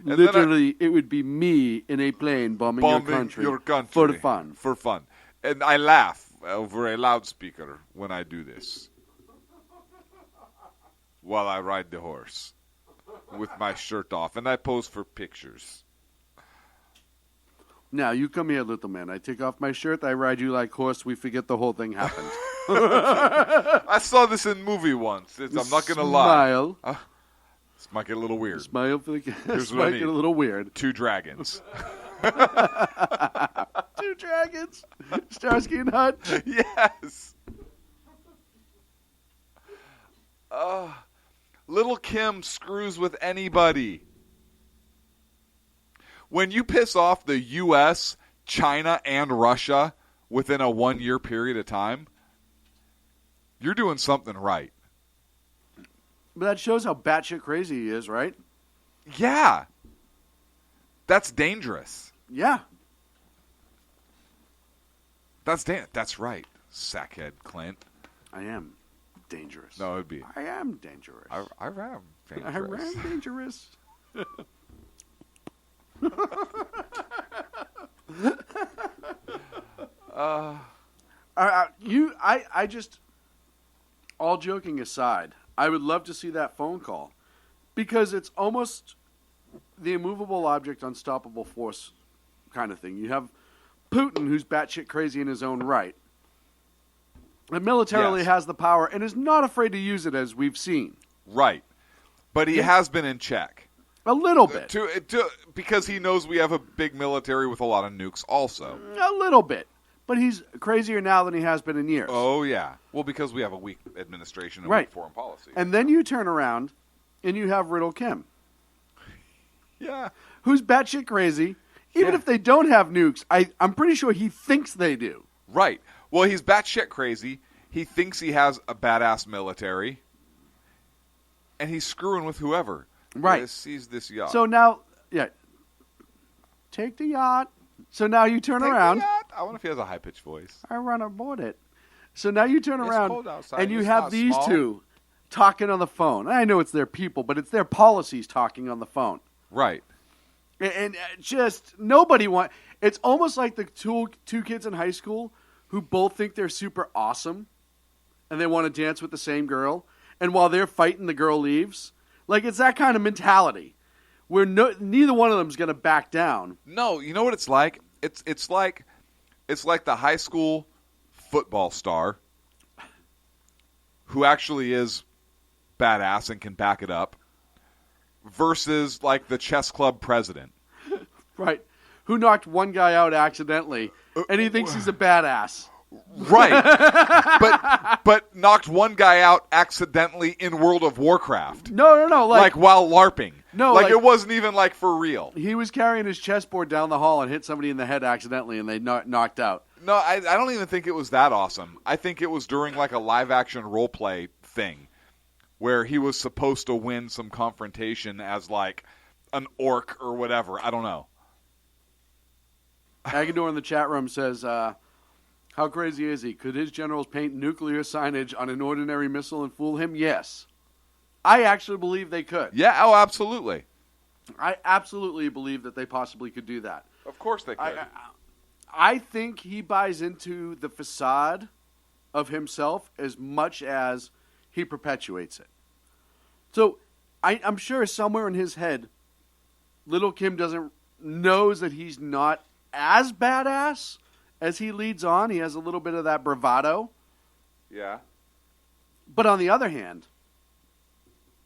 And literally, it would be me in a plane bombing your country for fun. For fun. And I laugh over a loudspeaker when I do this. While I ride the horse with my shirt off. And I pose for pictures. Now, you come here, little man. I take off my shirt. I ride you like horse. We forget the whole thing happened. I saw this in movie once. I'm not going to lie. This might get a little weird. Smile for the Here's might what I need. get a little weird. 2 dragons. 2 dragons? Starsky and Hutch? Yes. Little Kim screws with anybody. When you piss off the U.S., China, and Russia within a 1 year period of time, you're doing something right. But that shows how batshit crazy he is, right? Yeah. That's dangerous. Yeah. That's right, sackhead Clint. I am dangerous. No, it'd be. I am dangerous. I am dangerous. I am dangerous. I just, all joking aside, I would love to see that phone call because it's almost the immovable object, unstoppable force kind of thing. You have Putin, who's batshit crazy in his own right, and militarily has the power and is not afraid to use it, as we've seen. Right. But he has been in check. A little bit. Because he knows we have a big military with a lot of nukes also. A little bit. But he's crazier now than he has been in years. Oh, yeah. Well, because we have a weak administration and right. weak foreign policy. And then you turn around and you have Riddle Kim. Yeah. Who's batshit crazy. Even if they don't have nukes, I'm pretty sure he thinks they do. Right. Well, he's batshit crazy. He thinks he has a badass military. And he's screwing with whoever. Right. Sees this yacht. So now, take the yacht. So now you turn around. The yacht. I wonder if he has a high-pitched voice. I run aboard it. So now you turn It's around cold outside. and you It's have not these small. two talking on the phone. I know it's their people, but it's their policies talking on the phone. Right. And just nobody want. It's almost like the two kids in high school who both think they're super awesome, and they want to dance with the same girl. And while they're fighting, the girl leaves. Like it's that kind of mentality where neither one of them is going to back down. No, you know what it's like? It's like the high school football star who actually is badass and can back it up versus like the chess club president. Right. Who knocked one guy out accidentally and he thinks he's a badass. Right. but knocked one guy out accidentally in World of Warcraft. No. Like while LARPing. No, like it wasn't even like for real. He was carrying his chessboard down the hall and hit somebody in the head accidentally and they knocked out. No, I don't even think it was that awesome. I think it was during like a live action role play thing where he was supposed to win some confrontation as like an orc or whatever. I don't know. Agador in the chat room says, how crazy is he? Could his generals paint nuclear signage on an ordinary missile and fool him? Yes. I actually believe they could. Yeah, oh, absolutely. I absolutely believe that they possibly could do that. Of course they could. I think he buys into the facade of himself as much as he perpetuates it. So I'm sure somewhere in his head, Little Kim knows that he's not as badass as he leads on. He has a little bit of that bravado. Yeah. But on the other hand,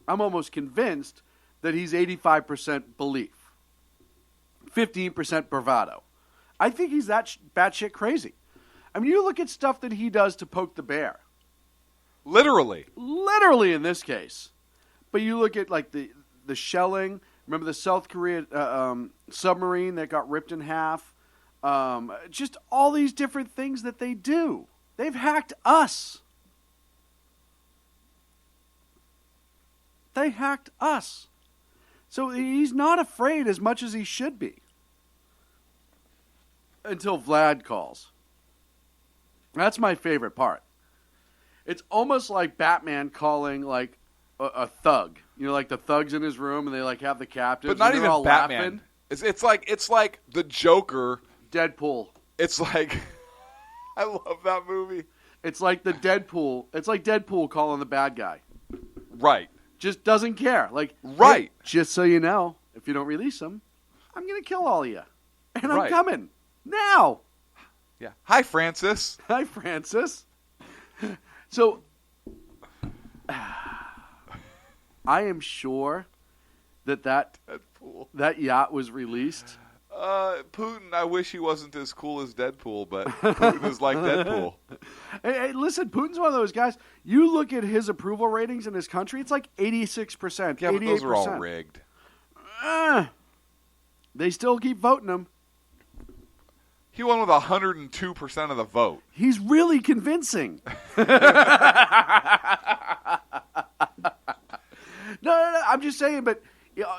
I'm almost convinced that he's 85% belief, 15% bravado. I think he's that batshit crazy. I mean, you look at stuff that he does to poke the bear. Literally. Literally in this case. But you look at like the shelling. Remember the South Korea submarine that got ripped in half? Just all these different things that they do. They've hacked us. They hacked us. So he's not afraid as much as he should be. Until Vlad calls. That's my favorite part. It's almost like Batman calling like a thug. You know, like the thugs in his room and they like have the captives. But not and even all Batman. Laughing. It's like the Joker. Deadpool. It's like I love that movie. It's like the Deadpool. It's like Deadpool calling the bad guy. Right. Just doesn't care. Like, right. Hey, just so you know, if you don't release him, I'm going to kill all of you. And I'm coming. Now. Yeah. Hi, Francis. Hi, Francis. So, I am sure that yacht was released. Putin, I wish he wasn't as cool as Deadpool, but Putin is like Deadpool. Hey, listen, Putin's one of those guys. You look at his approval ratings in his country, it's like 86%, yeah, 88%. But those are all rigged. They still keep voting him. He won with 102% of the vote. He's really convincing. No, I'm just saying, but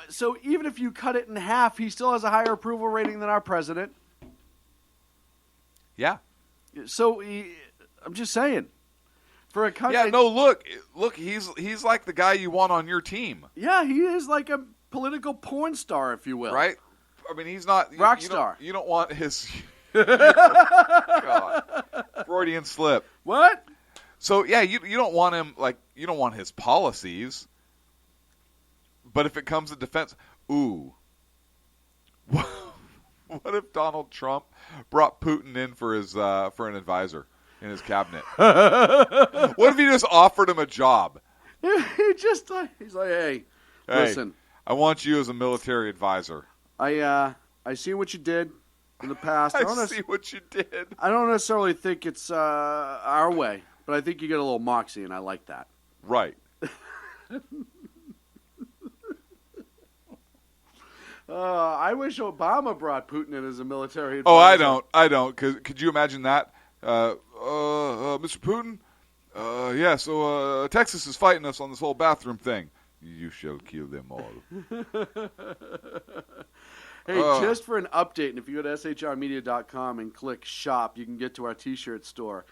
so even if you cut it in half, he still has a higher approval rating than our president. Yeah. So I'm just saying, for a country. Yeah, no, look, he's like the guy you want on your team. Yeah, he is like a political porn star, if you will. Right? I mean, he's not rock star. You don't want his God. Freudian slip. What? So yeah, you don't want him, like, you don't want his policies. But if it comes to defense, ooh. What if Donald Trump brought Putin in for his for an advisor in his cabinet? What if he just offered him a job? He's like, hey, listen. I want you as a military advisor. I see what you did in the past. I see what you did. I don't necessarily think it's our way, but I think you get a little moxie, and I like that. Right. I wish Obama brought Putin in as a military advisor. Oh, I don't. Could you imagine that? Mr. Putin? Yeah, so Texas is fighting us on this whole bathroom thing. You shall kill them all. Hey, just for an update, and if you go to shrmedia.com and click shop, you can get to our T-shirt store.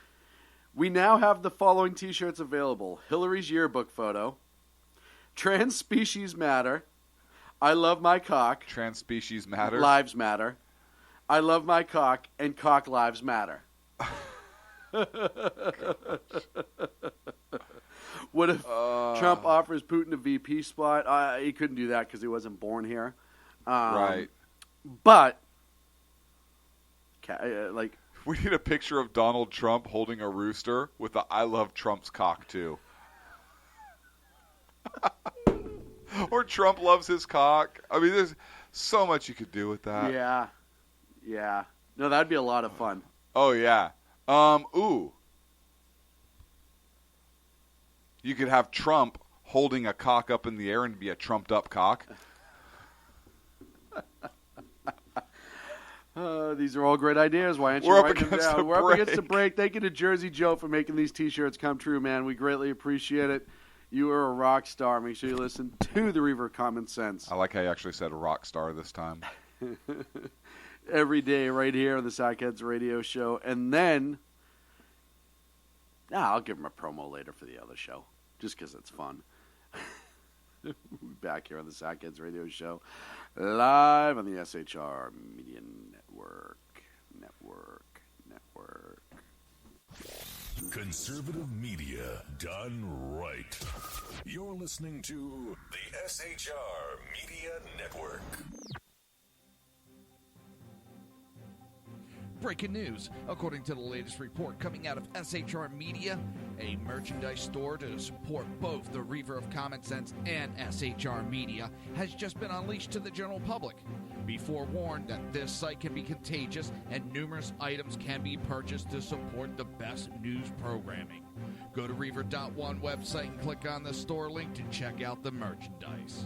We now have the following T-shirts available. Hillary's yearbook photo, Trans Species Matter, I Love My Cock. Trans Species Matter. Lives Matter. I Love My Cock, and Cock Lives Matter. What if Trump offers Putin a VP spot? He couldn't do that because he wasn't born here. Right. But, we need a picture of Donald Trump holding a rooster with the I Love Trump's cock, too. Or Trump loves his cock. I mean, there's so much you could do with that. Yeah. No, that'd be a lot of fun. Oh, yeah. Ooh. You could have Trump holding a cock up in the air and be a trumped up cock. These are all great ideas. Why aren't you writing them down? We're up against the break. Thank you to Jersey Joe for making these T-shirts come true, man. We greatly appreciate it. You are a rock star. Make sure you listen to the Reaver Common Sense. I like how you actually said a rock star this time. Every day right here on the Sackheads Radio Show. And then, I'll give him a promo later for the other show, just because it's fun. We'll be back here on the Sackheads Radio Show, live on the SHR Media Network. Conservative media done right. You're listening to the SHR Media Network. Breaking news. According to the latest report coming out of SHR Media, a merchandise store to support both the Reaver of Common Sense and SHR Media has just been unleashed to the general public. Be forewarned that this site can be contagious and numerous items can be purchased to support the best news programming. Go to Reaver.one website and click on the store link to check out the merchandise.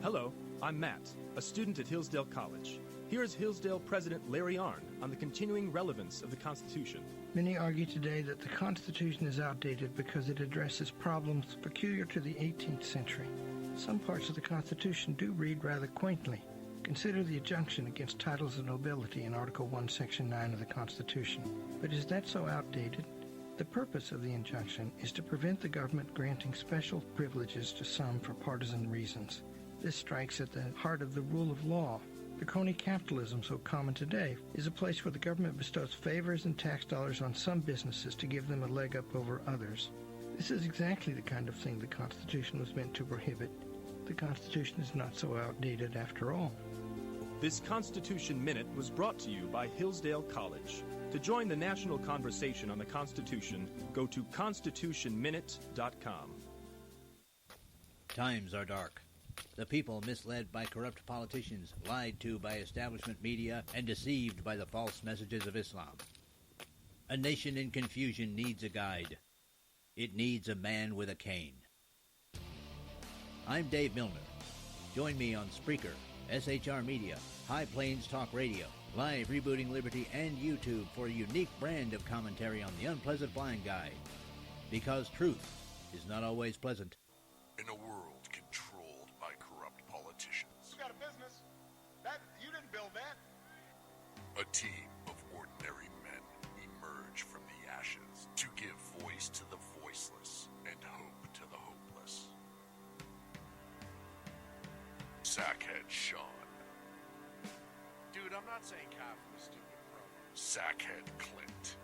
Hello, I'm Matt, a student at Hillsdale College. Here is Hillsdale President Larry Arnn on the continuing relevance of the Constitution. Many argue today that the Constitution is outdated because it addresses problems peculiar to the 18th century. Some parts of the Constitution do read rather quaintly. Consider the injunction against titles of nobility in Article 1, Section 9 of the Constitution. But is that so outdated? The purpose of the injunction is to prevent the government granting special privileges to some for partisan reasons. This strikes at the heart of the rule of law. The crony capitalism so common today is a place where the government bestows favors and tax dollars on some businesses to give them a leg up over others. This is exactly the kind of thing the Constitution was meant to prohibit. The Constitution is not so outdated after all. This Constitution Minute was brought to you by Hillsdale College. To join the national conversation on the Constitution, go to constitutionminute.com. Times are dark. The people misled by corrupt politicians, lied to by establishment media, and deceived by the false messages of Islam. A nation in confusion needs a guide. It needs a man with a cane. I'm Dave Milner. Join me on Spreaker, SHR Media, High Plains Talk Radio, Live Rebooting Liberty, and YouTube for a unique brand of commentary on the Unpleasant Blind Guide. Because truth is not always pleasant. In a world controlled by corrupt politicians, You got a business. That you didn't build that. a team of ordinary men emerge from the ashes to give voice to the voiceless and hope to the hopeless. Sackhead Sean, Dude, I'm not saying cop from a stupid pro. Sackhead Clint,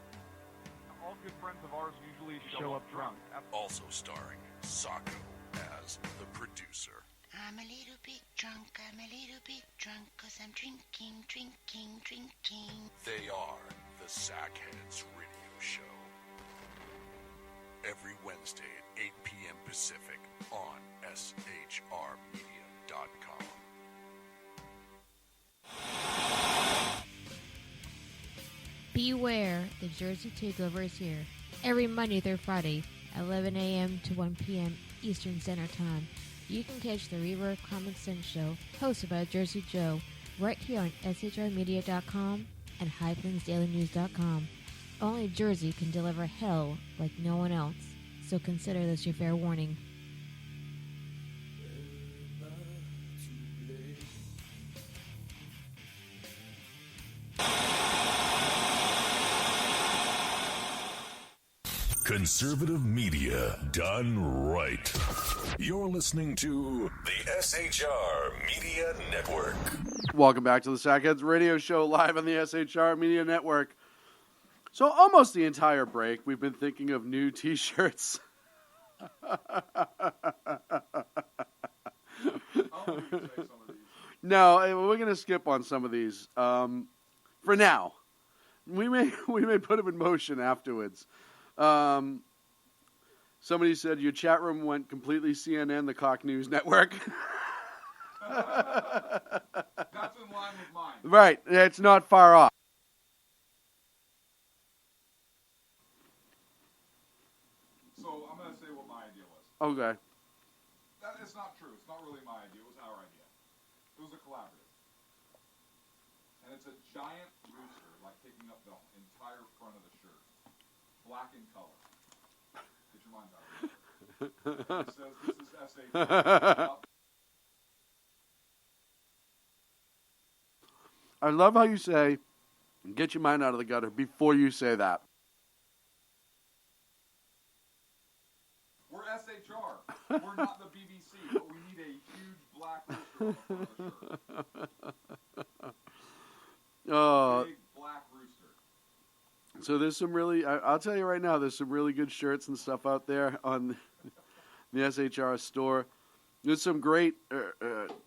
All good friends of ours usually show up drunk. also starring Sacco as the producer. I'm a little bit drunk, I'm a little bit drunk, 'cause I'm drinking, drinking, drinking. They are the Sackheads Radio Show. Every Wednesday at 8 p.m. Pacific on SHRmedia.com. Beware, the Jersey Takeover is here. Every Monday through Friday, 11 a.m. to 1 p.m. Eastern Standard Time. You can catch the Reverb Common Sense Show, hosted by Jersey Joe, right here on SHRmedia.com and HighPlainsDailyNews.com. Only Jersey can deliver hell like no one else, so consider this your fair warning. Conservative media done right. You're listening to the SHR Media Network. Welcome back to the Sackheads Radio Show, live on the SHR Media Network. So almost the entire break, we've been thinking of new T-shirts. No, we're going to skip on some of these for now. We may put them in motion afterwards. Somebody said your chat room went completely CNN, the Cock News Network. That's in line with mine. Right, it's not far off. So I'm going to say what my idea was. Okay. That is not true. It's not really my idea. It was our idea. It was a collaborative. And it's a giant rooster, like taking up the entire front of the shirt. Black in color. Get your mind out of it. It says this is SHR. I love how you say, get your mind out of the gutter before you say that. We're SHR. We're not the BBC, but we need a huge black rooster on the front of the shirt. Big black rooster. So there's some really, I'll tell you right now, there's some really good shirts and stuff out there on the SHR store. There's some great,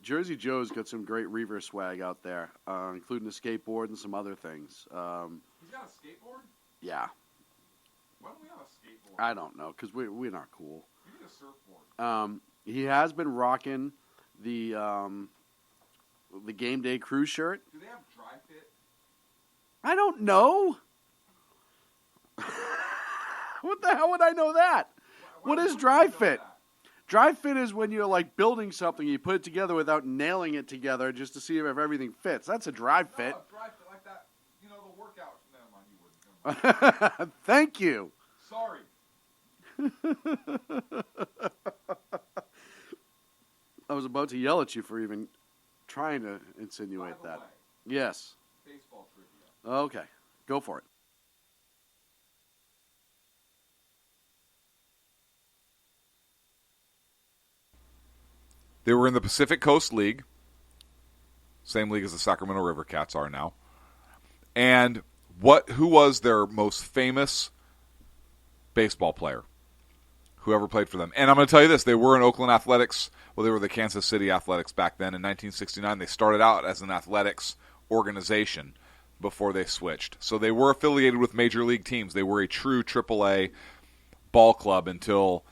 Jersey Joe's got some great Reaver swag out there, including a skateboard and some other things. He's got a skateboard? Yeah. Why don't we have a skateboard? I don't know, because we're not cool. We need a surfboard. He has been rocking the Game Day Crew shirt. Do they have dry fit? I don't know. What the hell would I know that? What is dry fit? Dry fit is when you're like building something, you put it together without nailing it together just to see if everything fits. That's a dry fit. No, dry fit like that. You know, the workout. Never mind, you wouldn't. Never mind. Thank you. Sorry. I was about to yell at you for even trying to insinuate that. Yes. Baseball trivia. Okay. Go for it. They were in the Pacific Coast League, same league as the Sacramento River Cats are now. And who was their most famous baseball player? Whoever played for them. And I'm going to tell you this, they were in Oakland Athletics. Well, they were the Kansas City Athletics back then. In 1969, they started out as an athletics organization before they switched. So they were affiliated with major league teams. They were a true AAA ball club until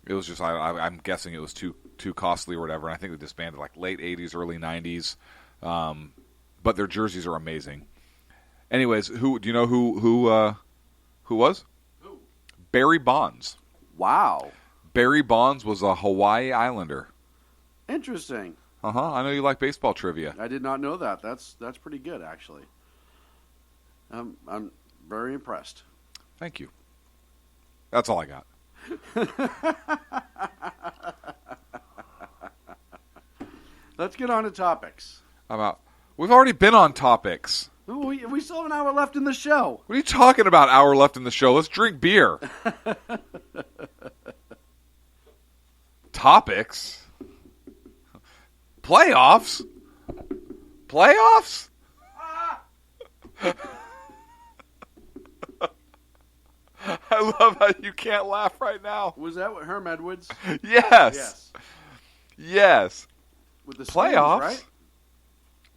it was just, I'm guessing it was too costly or whatever. And I think they disbanded like late 80s, early 90s. But their jerseys are amazing. Anyways, do you know who was? Who? Barry Bonds. Wow. Barry Bonds was a Hawaii Islander. Interesting. I know you like baseball trivia. I did not know that. That's pretty good, actually. I'm very impressed. Thank you. That's all I got. Let's get on to topics. We've already been on topics. We still have an hour left in the show. What are you talking about, hour left in the show? Let's drink beer. Topics? Playoffs? Playoffs? I love how you can't laugh right now. Was that what Herm Edwards? Yes. Yes. With the playoffs, spoons, right?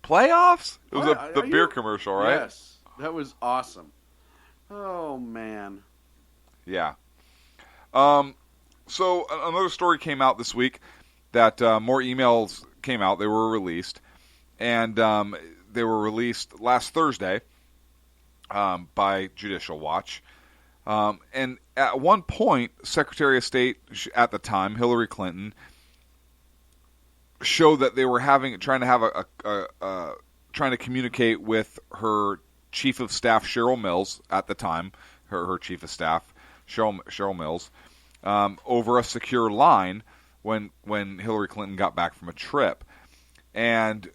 Playoffs? It was What? the Are beer you- commercial, right? Yes. That was awesome. Oh, man. Yeah. So another story came out this week that more emails came out. They were released, and they were released last Thursday by Judicial Watch. And at one point, Secretary of State at the time, Hillary Clinton, showed that they were trying to communicate with her chief of staff, Cheryl Mills, at the time, her chief of staff, Cheryl Mills, over a secure line when Hillary Clinton got back from a trip. And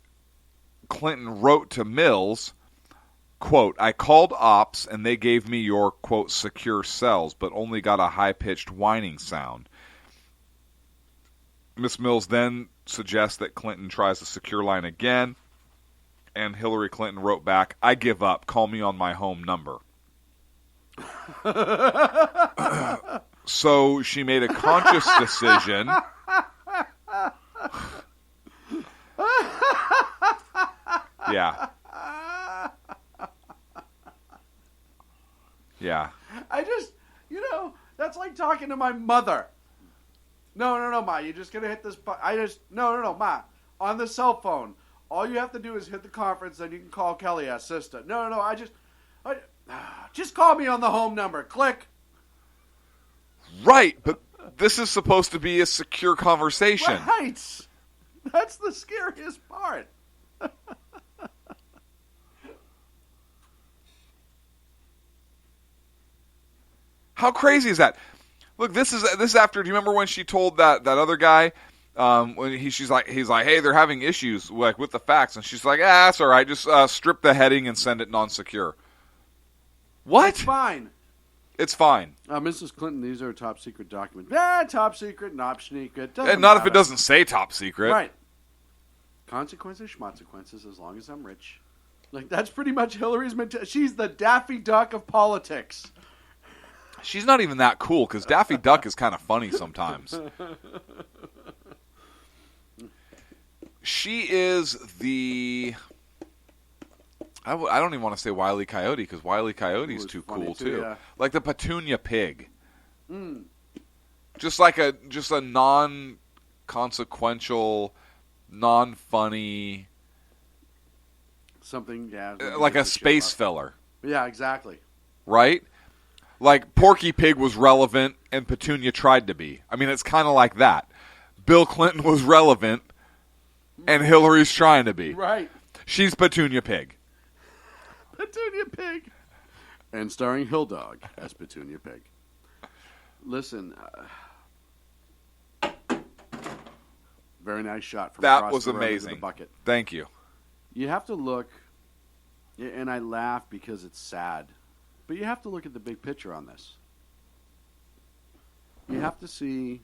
Clinton wrote to Mills, quote, "I called ops and they gave me your, quote, secure cells, but only got a high-pitched whining sound." Ms. Mills then suggests that Clinton tries the secure line again, and Hillary Clinton wrote back, "I give up. Call me on my home number." So she made a conscious decision. Yeah. Yeah. I just, that's like talking to my mother. No, Ma, you're just going to hit this button. No, Ma, on the cell phone. All you have to do is hit the conference, then you can call Kelly, our sister. No, just call me on the home number. Click. Right, but this is supposed to be a secure conversation. Right. That's the scariest part. How crazy is that? Look, this is after. Do you remember when she told that other guy when he's like, hey, they're having issues with the fax, and she's like, that's all right, just strip the heading and send it non-secure. What? It's fine. It's fine. Mrs. Clinton, these are top secret documents. Yeah, top secret, not secret. And not if it doesn't say top secret. Right. Consequences, schmonsequences, as long as I'm rich. Like, that's pretty much Hillary's mentality. She's the Daffy Duck of politics. She's not even that cool, because Daffy Duck is kind of funny sometimes. She is the... I don't even want to say Wile E. Coyote, because Wile E. Coyote is too cool, too. Yeah. Like the Petunia Pig. Mm. Just a non-consequential, non-funny... Something, yeah. Like a space filler. Yeah, exactly. Right? Like Porky Pig was relevant and Petunia tried to be. I mean, it's kind of like that. Bill Clinton was relevant and Hillary's trying to be. Right. She's Petunia Pig. Petunia Pig. And starring Hill Dog as Petunia Pig. Listen. Very nice shot from that across was the room into amazing. the bucket. Thank you. You have to look, and I laugh because it's sad, but you have to look at the big picture on this. You have to see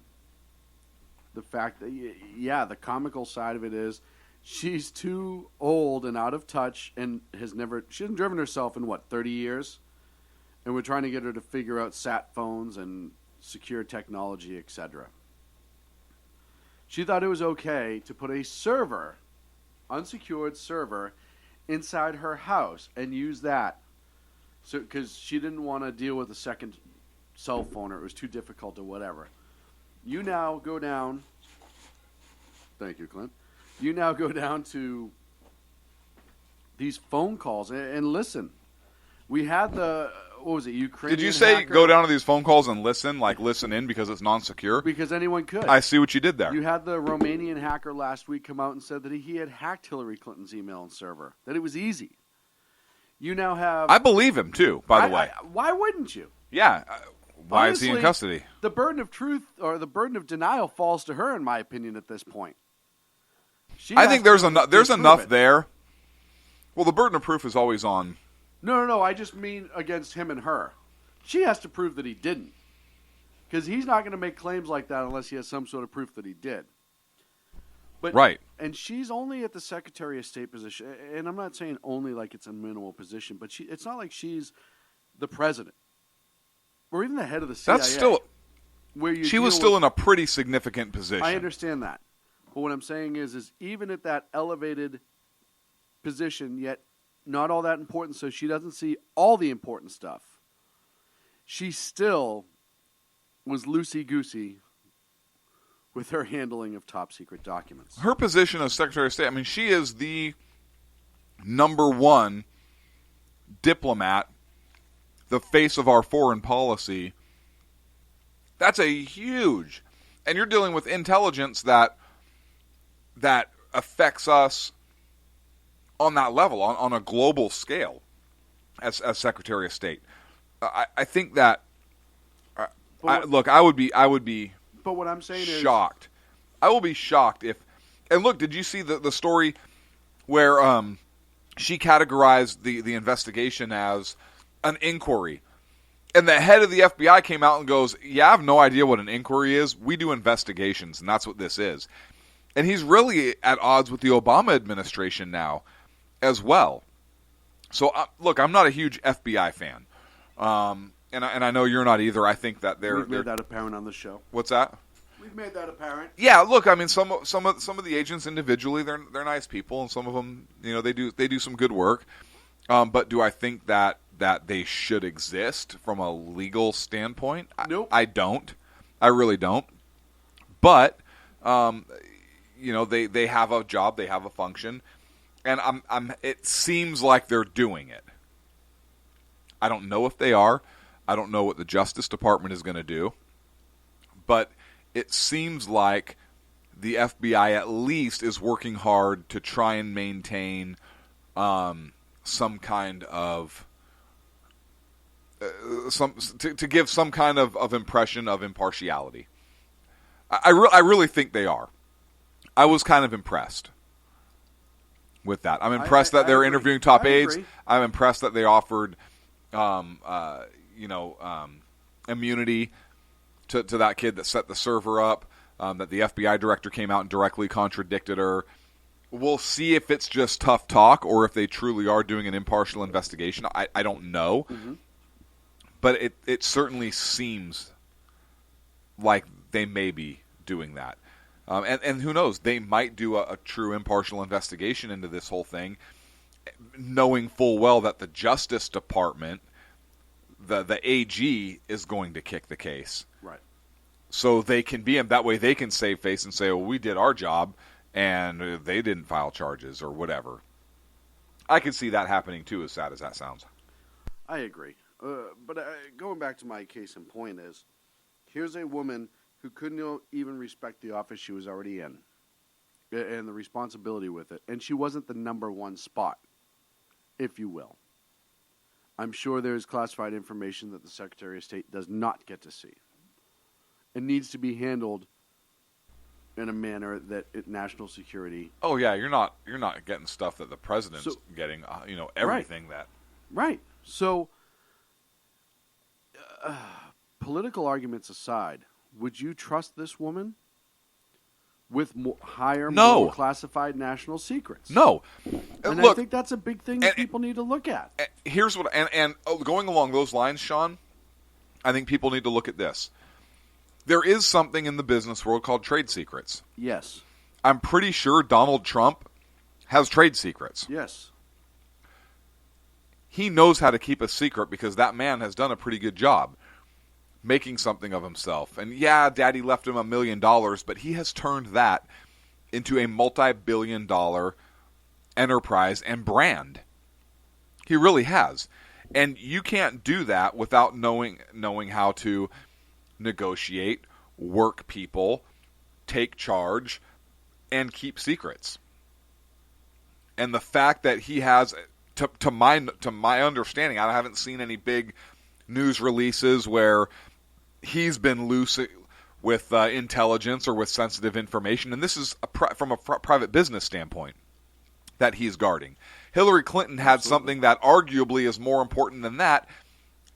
the fact that, yeah, the comical side of it is she's too old and out of touch and she hasn't driven herself in, 30 years? And we're trying to get her to figure out sat phones and secure technology, etc. She thought it was okay to put a server, unsecured server, inside her house and use that. So, because she didn't want to deal with a second cell phone or it was too difficult or whatever. You now go down. Thank you, Clint. You now go down to these phone calls and listen. We had what was it, Ukrainian Did you say hacker? go down to these phone calls and listen in because it's non-secure? Because anyone could. I see what you did there. You had the Romanian hacker last week come out and said that he had hacked Hillary Clinton's email and server, that it was easy. You now have... I believe him, too, by the way. Why wouldn't you? Yeah. Why Honestly, is he in custody? The burden of truth or the burden of denial falls to her, in my opinion, at this point. I think there's enough there. Well, the burden of proof is always on. No. I just mean against him and her. She has to prove that he didn't. Because he's not going to make claims like that unless he has some sort of proof that he did. But, right. And she's only at the Secretary of State position. And I'm not saying only like it's a minimal position, but it's not like she's the president. Or even the head of the CIA. That's still. She was still in in a pretty significant position. I understand that. But what I'm saying is even at that elevated position, yet not all that important, so she doesn't see all the important stuff, she still was loosey-goosey with her handling of top-secret documents. Her position as Secretary of State, I mean, she is the number one diplomat, the face of our foreign policy. That's a huge... And you're dealing with intelligence that affects us on that level, on a global scale, as Secretary of State. I think that... I would be... But what I'm saying is... shocked. I will be shocked if... And look, did you see the story where she categorized the investigation as an inquiry? And the head of the FBI came out and goes, yeah, I have no idea what an inquiry is. We do investigations, and that's what this is. And he's really at odds with the Obama administration now as well. So, look, I'm not a huge FBI fan. And I know you're not either. I think that We've made that apparent on the show. What's that? We've made that apparent. Yeah, look, I mean, some of the agents individually, they're nice people, and some of them, they do some good work. But do I think that they should exist from a legal standpoint? Nope. I don't. I really don't. But they have a job, they have a function, and it seems like they're doing it. I don't know if they are. I don't know what the Justice Department is going to do. But it seems like the FBI at least is working hard to try and maintain some kind of to give some kind of impression of impartiality. I really think they are. I was kind of impressed with that. I'm impressed that they're interviewing top aides. I'm impressed that they offered immunity to that kid that set the server up, that the FBI director came out and directly contradicted her. We'll see if it's just tough talk or if they truly are doing an impartial investigation. I don't know. Mm-hmm. But it certainly seems like they may be doing that. And who knows? They might do a true impartial investigation into this whole thing, knowing full well that the Justice Department, the AG, is going to kick the case. Right. So they can be, and that way they can save face and say, well, we did our job, and they didn't file charges or whatever. I could see that happening too, as sad as that sounds. I agree. But going back to my case in point is, here's a woman who couldn't even respect the office she was already in and the responsibility with it. And she wasn't the number one spot, if you will. I'm sure there's classified information that the Secretary of State does not get to see. It needs to be handled in a manner that national security... Oh, yeah, you're not getting stuff that the president's getting, everything right. that... Right. So, political arguments aside, would you trust this woman with more classified national secrets? No. And look, I think that's a big thing that people need to look at. Here's what, and going along those lines, Sean, I think people need to look at this. There is something in the business world called trade secrets. Yes. I'm pretty sure Donald Trump has trade secrets. Yes. He knows how to keep a secret because that man has done a pretty good job making something of himself. And yeah, Daddy left him $1 million, but he has turned that into a multi-billion-dollar enterprise and brand. He really has. And you can't do that without knowing how to negotiate, work people, take charge, and keep secrets. And the fact that he has, to my understanding, I haven't seen any big news releases where he's been loose with intelligence or with sensitive information, and this is from a private business standpoint that he's guarding. Hillary Clinton had something that arguably is more important than that,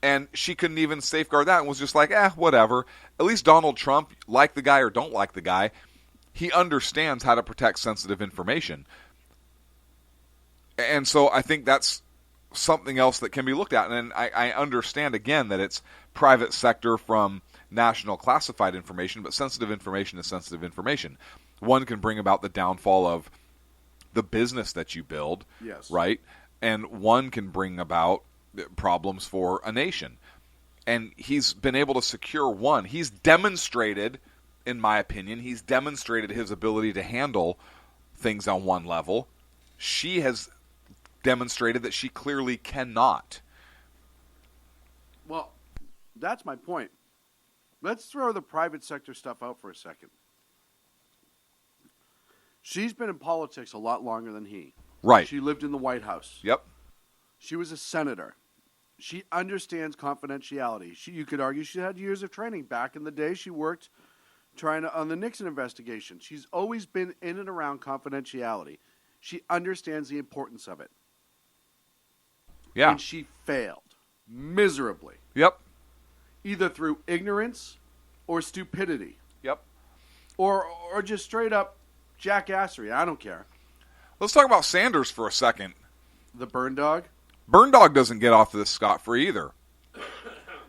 and she couldn't even safeguard that and was just like, whatever. At least Donald Trump, like the guy or don't like the guy, he understands how to protect sensitive information. And so I think that's something else that can be looked at. And I understand, again, that it's private sector from national classified information, but sensitive information is sensitive information. One can bring about the downfall of the business that you build, yes, right? And one can bring about problems for a nation. And he's been able to secure one. He's demonstrated, in my opinion, his ability to handle things on one level. She has demonstrated that she clearly cannot. Well, that's my point. Let's throw the private sector stuff out for a second. She's been in politics a lot longer than he. Right. She lived in the White House. Yep. She was a senator. She understands confidentiality. You could argue she had years of training. Back in the day, she worked on the Nixon investigation. She's always been in and around confidentiality. She understands the importance of it. Yeah. And she failed miserably. Yep. Either through ignorance or stupidity. Yep. Or just straight up jackassery. I don't care. Let's talk about Sanders for a second. The burn dog? Burn dog doesn't get off this scot-free either.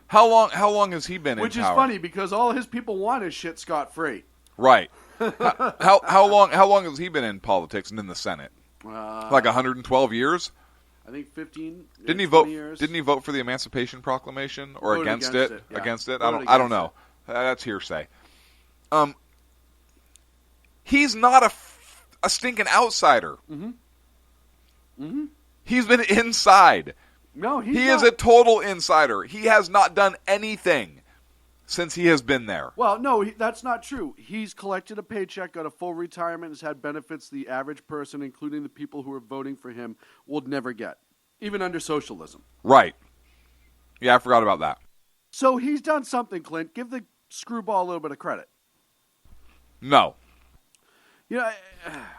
How long has he been in power? Which is funny because all his people want is shit scot-free. Right. how long has he been in politics and in the Senate? Like 112 years? I think 15. Didn't he vote? Years. Didn't he vote for the Emancipation Proclamation or against it? Yeah. Against it? Voted I don't know. it. That's hearsay. He's not a stinking outsider. Mm-hmm. Mm-hmm. He's been inside. No, he is a total insider. He has not done anything since he has been there. Well, no, that's not true. He's collected a paycheck, got a full retirement, has had benefits the average person, including the people who are voting for him, will never get, even under socialism. Right. Yeah, I forgot about that. So he's done something, Clint. Give the screwball a little bit of credit. No. You know,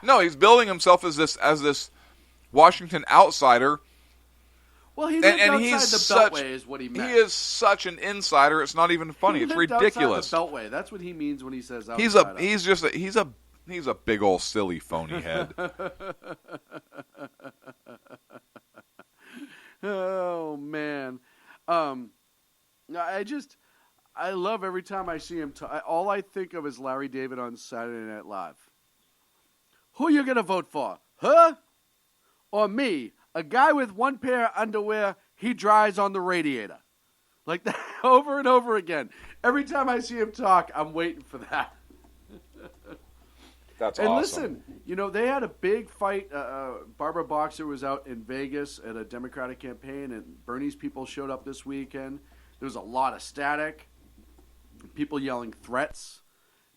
no, he's building himself as this Washington outsider. Well, he lived outside the Beltway is what he meant. He is such an insider. It's not even funny. It's ridiculous. Outside the Beltway. That's what he means when he says outside. He's a big old silly phony head. Oh man, I love every time I see him. All I think of is Larry David on Saturday Night Live. Who you gonna vote for? Huh? Or me? A guy with one pair of underwear he dries on the radiator. Like that over and over again. Every time I see him talk, I'm waiting for that. That's and awesome. listen, they had a big fight. Barbara Boxer was out in Vegas at a Democratic campaign, and Bernie's people showed up this weekend. There was a lot of static. People yelling threats.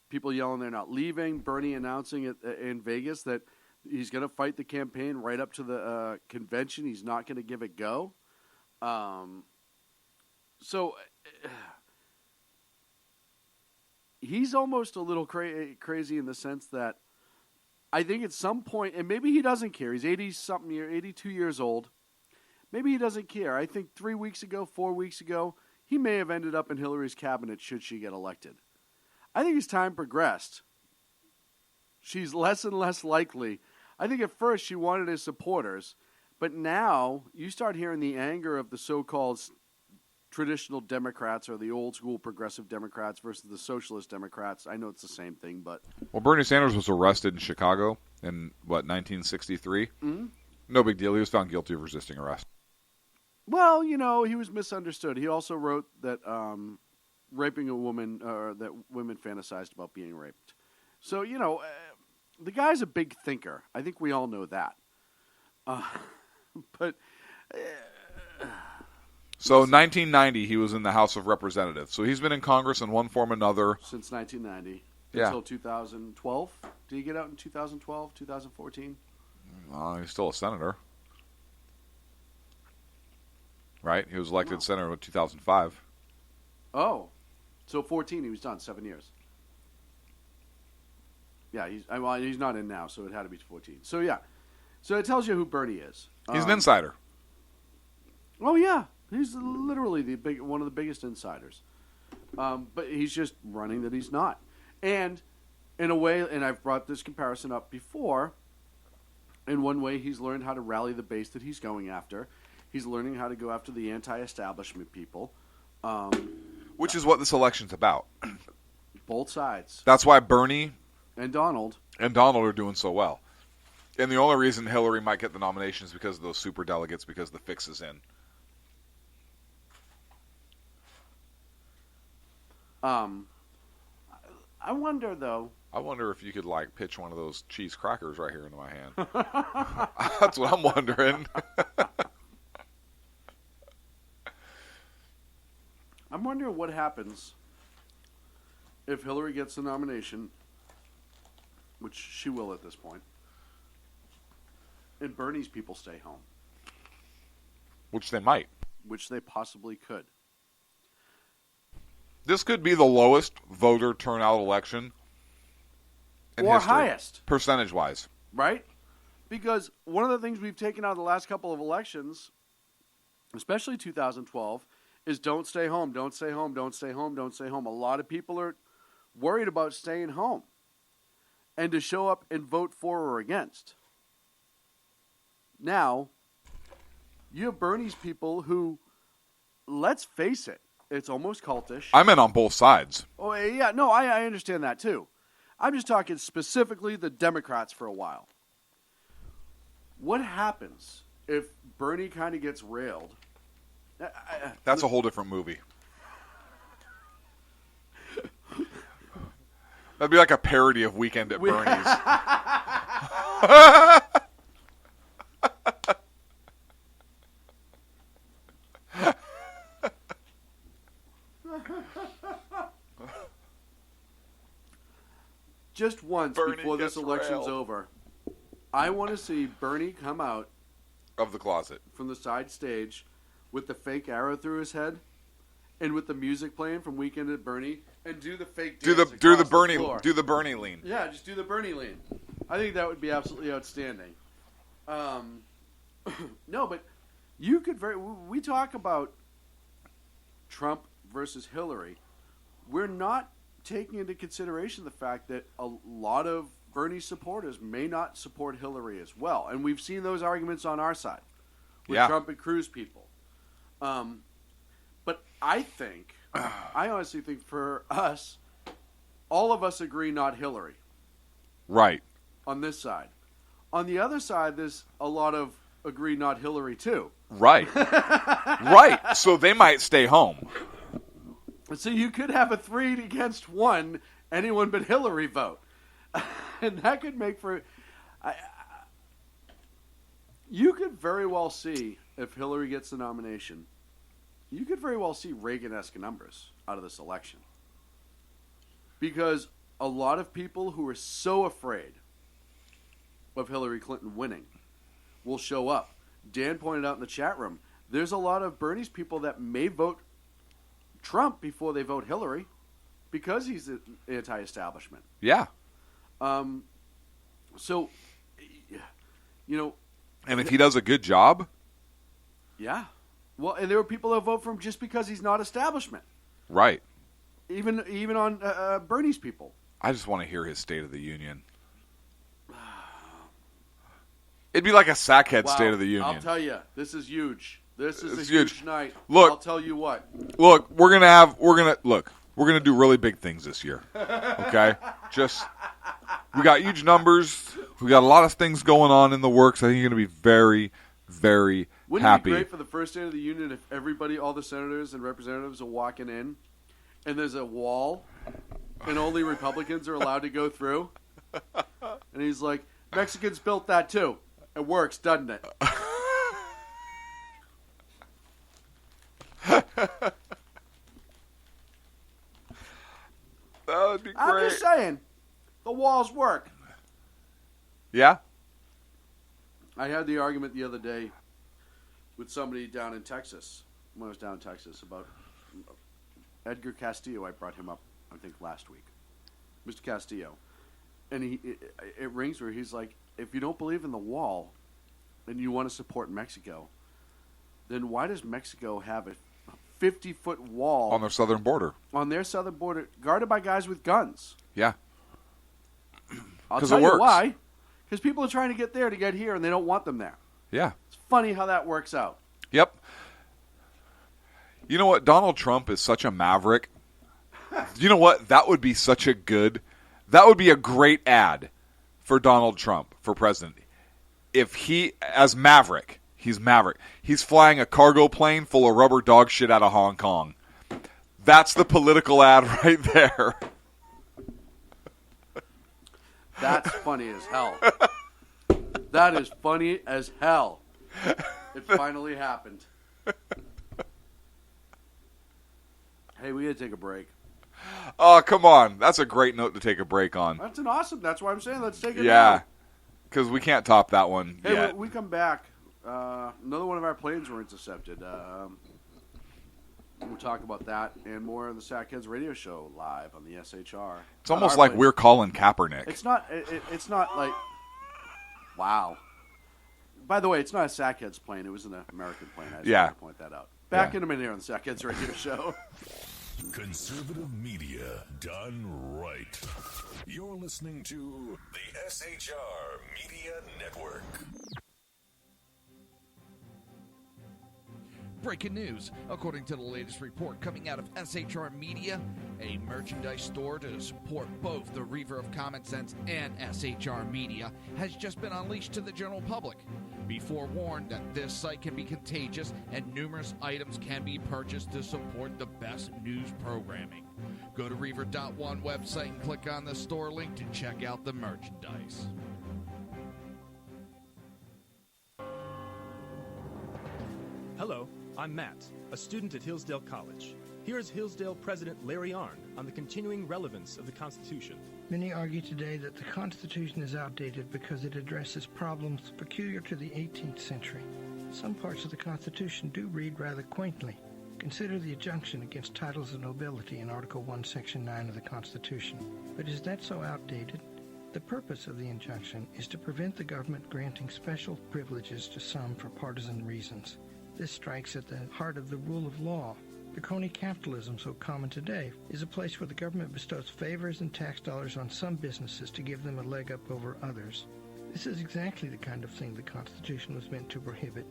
People yelling they're not leaving. Bernie announcing in Vegas that he's going to fight the campaign right up to the convention. He's not going to give it go. So he's almost a little crazy in the sense that I think at some point, and maybe he doesn't care. He's 82 years old. Maybe he doesn't care. I think 4 weeks ago, he may have ended up in Hillary's cabinet should she get elected. I think as time progressed, she's less and less likely. I think at first she wanted his supporters, but now you start hearing the anger of the so-called traditional Democrats or the old-school progressive Democrats versus the socialist Democrats. I know it's the same thing, but... Well, Bernie Sanders was arrested in Chicago in, 1963? Mm-hmm. No big deal. He was found guilty of resisting arrest. Well, he was misunderstood. He also wrote that raping a woman, or that women fantasized about being raped. So, the guy's a big thinker. I think we all know that. But So 1990, he was in the House of Representatives. So he's been in Congress in one form or another. Since 1990. Yeah. Until 2012. Did he get out in 2012, 2014? He's still a senator. Right? He was elected senator in 2005. Oh. So 14, he was done. 7 years. Yeah, he's not in now, so it had to be 14. So, yeah. So it tells you who Bernie is. He's an insider. Oh, yeah. He's literally one of the biggest insiders. But he's just running that he's not. And in a way, and I've brought this comparison up before, in one way he's learned how to rally the base that he's going after. He's learning how to go after the anti-establishment people. Which is what this election's about. Both sides. That's why Bernie and Donald are doing so well. And the only reason Hillary might get the nomination is because of those super delegates, because the fix is in. I wonder, though. I wonder if you could, pitch one of those cheese crackers right here into my hand. That's what I'm wondering. I'm wondering what happens if Hillary gets the nomination, which she will at this point, and Bernie's people stay home. Which they might. Which they possibly could. This could be the lowest voter turnout election in or history, highest. Percentage-wise. Right? Because one of the things we've taken out of the last couple of elections, especially 2012, is don't stay home, don't stay home, don't stay home, don't stay home. A lot of people are worried about staying home and to show up and vote for or against. Now, you have Bernie's people who, let's face it, it's almost cultish. I'm in on both sides. Oh, yeah, no, I understand that too. I'm just talking specifically the Democrats for a while. What happens if Bernie kind of gets railed? That's a whole different movie. That'd be like a parody of Weekend at Bernie's. Just once Bernie before this gets election's railed. over, I want to see Bernie come out of the closet from the side stage with the fake arrow through his head and with the music playing from Weekend at Bernie and do the fake dance do the across Bernie floor. do the Bernie lean. Yeah, just do the Bernie lean. I think that would be absolutely outstanding. No, but you could we talk about Trump versus Hillary. We're not taking into consideration the fact that a lot of Bernie supporters may not support Hillary as well. And we've seen those arguments on our side with Trump and Cruz people. But I honestly think for us, all of us agree not Hillary. Right. On this side. On the other side, there's a lot of agree not Hillary too. Right. Right. So they might stay home. So you could have a 3-1, anyone but Hillary vote. And that could make for... you could very well see, if Hillary gets the nomination, you could very well see Reagan-esque numbers out of this election. Because a lot of people who are so afraid of Hillary Clinton winning will show up. Dan pointed out in the chat room, there's a lot of Bernie's people that may vote Trump before they vote Hillary because he's an anti-establishment. Yeah. So, you know... And if he does a good job... Yeah. Well, and there are people that vote for him just because he's not establishment. Right. Even on Bernie's people. I just want to hear his State of the Union. It'd be like a sackhead State of the Union. I'll tell you, this is huge. This is It's a huge night. Look, I'll tell you what. Look, we're gonna do really big things this year. Okay? We got huge numbers. We got a lot of things going on in the works. I think you're gonna be very, very Wouldn't happy. it be great for the first State of the Union if everybody, all the senators and representatives are walking in, and there's a wall, and only Republicans are allowed to go through? And he's like, Mexicans built that too. It works, doesn't it? That would be great. I'm just saying, the walls work. Yeah? I had the argument the other day with somebody down in Texas, when I was down in Texas, about Edgar Castillo. I brought him up, I think, last week. Mr. Castillo. And it rings where he's like, if you don't believe in the wall and you want to support Mexico, then why does Mexico have a 50-foot wall On their southern border. on their southern border guarded by guys with guns? Yeah. I'll 'Cause tell it you works. why. Because people are trying to get there to get here, and they don't want them there. Yeah. It's funny how that works out. Yep. You know what? Donald Trump is such a maverick. You know what? That would be that would be a great ad for Donald Trump for president. If he, as Maverick, he's Maverick. He's flying a cargo plane full of rubber dog shit out of Hong Kong. That's the political ad right there. That's funny as hell. That is funny as hell. It finally happened. Hey, we gotta take a break. Oh, come on. That's a great note to take a break on. That's an awesome. That's why I'm saying let's take it Yeah. now. Because we can't top that one Hey, yet. when we come back, another one of our planes were intercepted. We'll talk about that and more on the Sackheads radio show live on the SHR. It's almost like we're calling Kaepernick. It's not. It's not like. Wow. By the way, it's not a Sackheads plane. It was an American plane. I just Yeah. wanted to point that out. Back in a minute here on the Sackheads radio show. Conservative media done right. You're listening to the SHR Media Network. Breaking news. According to the latest report coming out of SHR Media, a merchandise store to support both the Reaver of Common Sense and SHR Media has just been unleashed to the general public. Be forewarned that this site can be contagious and numerous items can be purchased to support the best news programming. Go to Reaver.one website and click on the store link to check out the merchandise. Hello, I'm Matt, a student at Hillsdale College. Here is Hillsdale President Larry Arnn on the continuing relevance of the Constitution. Many argue today that the Constitution is outdated because it addresses problems peculiar to the 18th century. Some parts of the Constitution do read rather quaintly. Consider the injunction against titles of nobility in Article 1, Section 9 of the Constitution. But is that so outdated? The purpose of the injunction is to prevent the government granting special privileges to some for partisan reasons. This strikes at the heart of the rule of law. The crony capitalism so common today is a place where the government bestows favors and tax dollars on some businesses to give them a leg up over others. This is exactly the kind of thing the Constitution was meant to prohibit.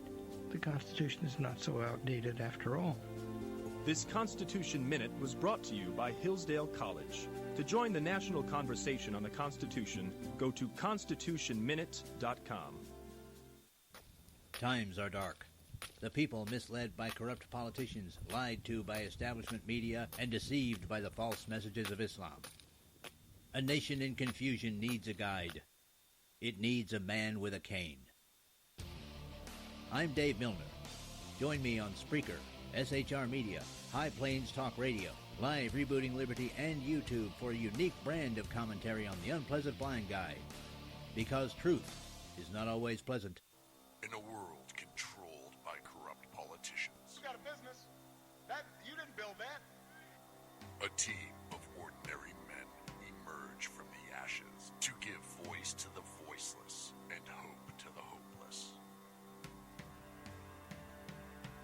The Constitution is not so outdated after all. This Constitution Minute was brought to you by Hillsdale College. To join the national conversation on the Constitution, go to constitutionminute.com. Times are dark. The people misled by corrupt politicians, lied to by establishment media, and deceived by the false messages of Islam. A nation in confusion needs a guide. It needs a man with a cane. I'm Dave Milner. Join me on Spreaker, SHR Media, High Plains Talk Radio, Live Rebooting Liberty, and YouTube for a unique brand of commentary on the unpleasant blind guide. Because truth is not always pleasant. In a world controlled by corrupt politicians, You got a business. That you didn't build that. a team of ordinary men emerge from the ashes to give voice to the voiceless and hope to the hopeless.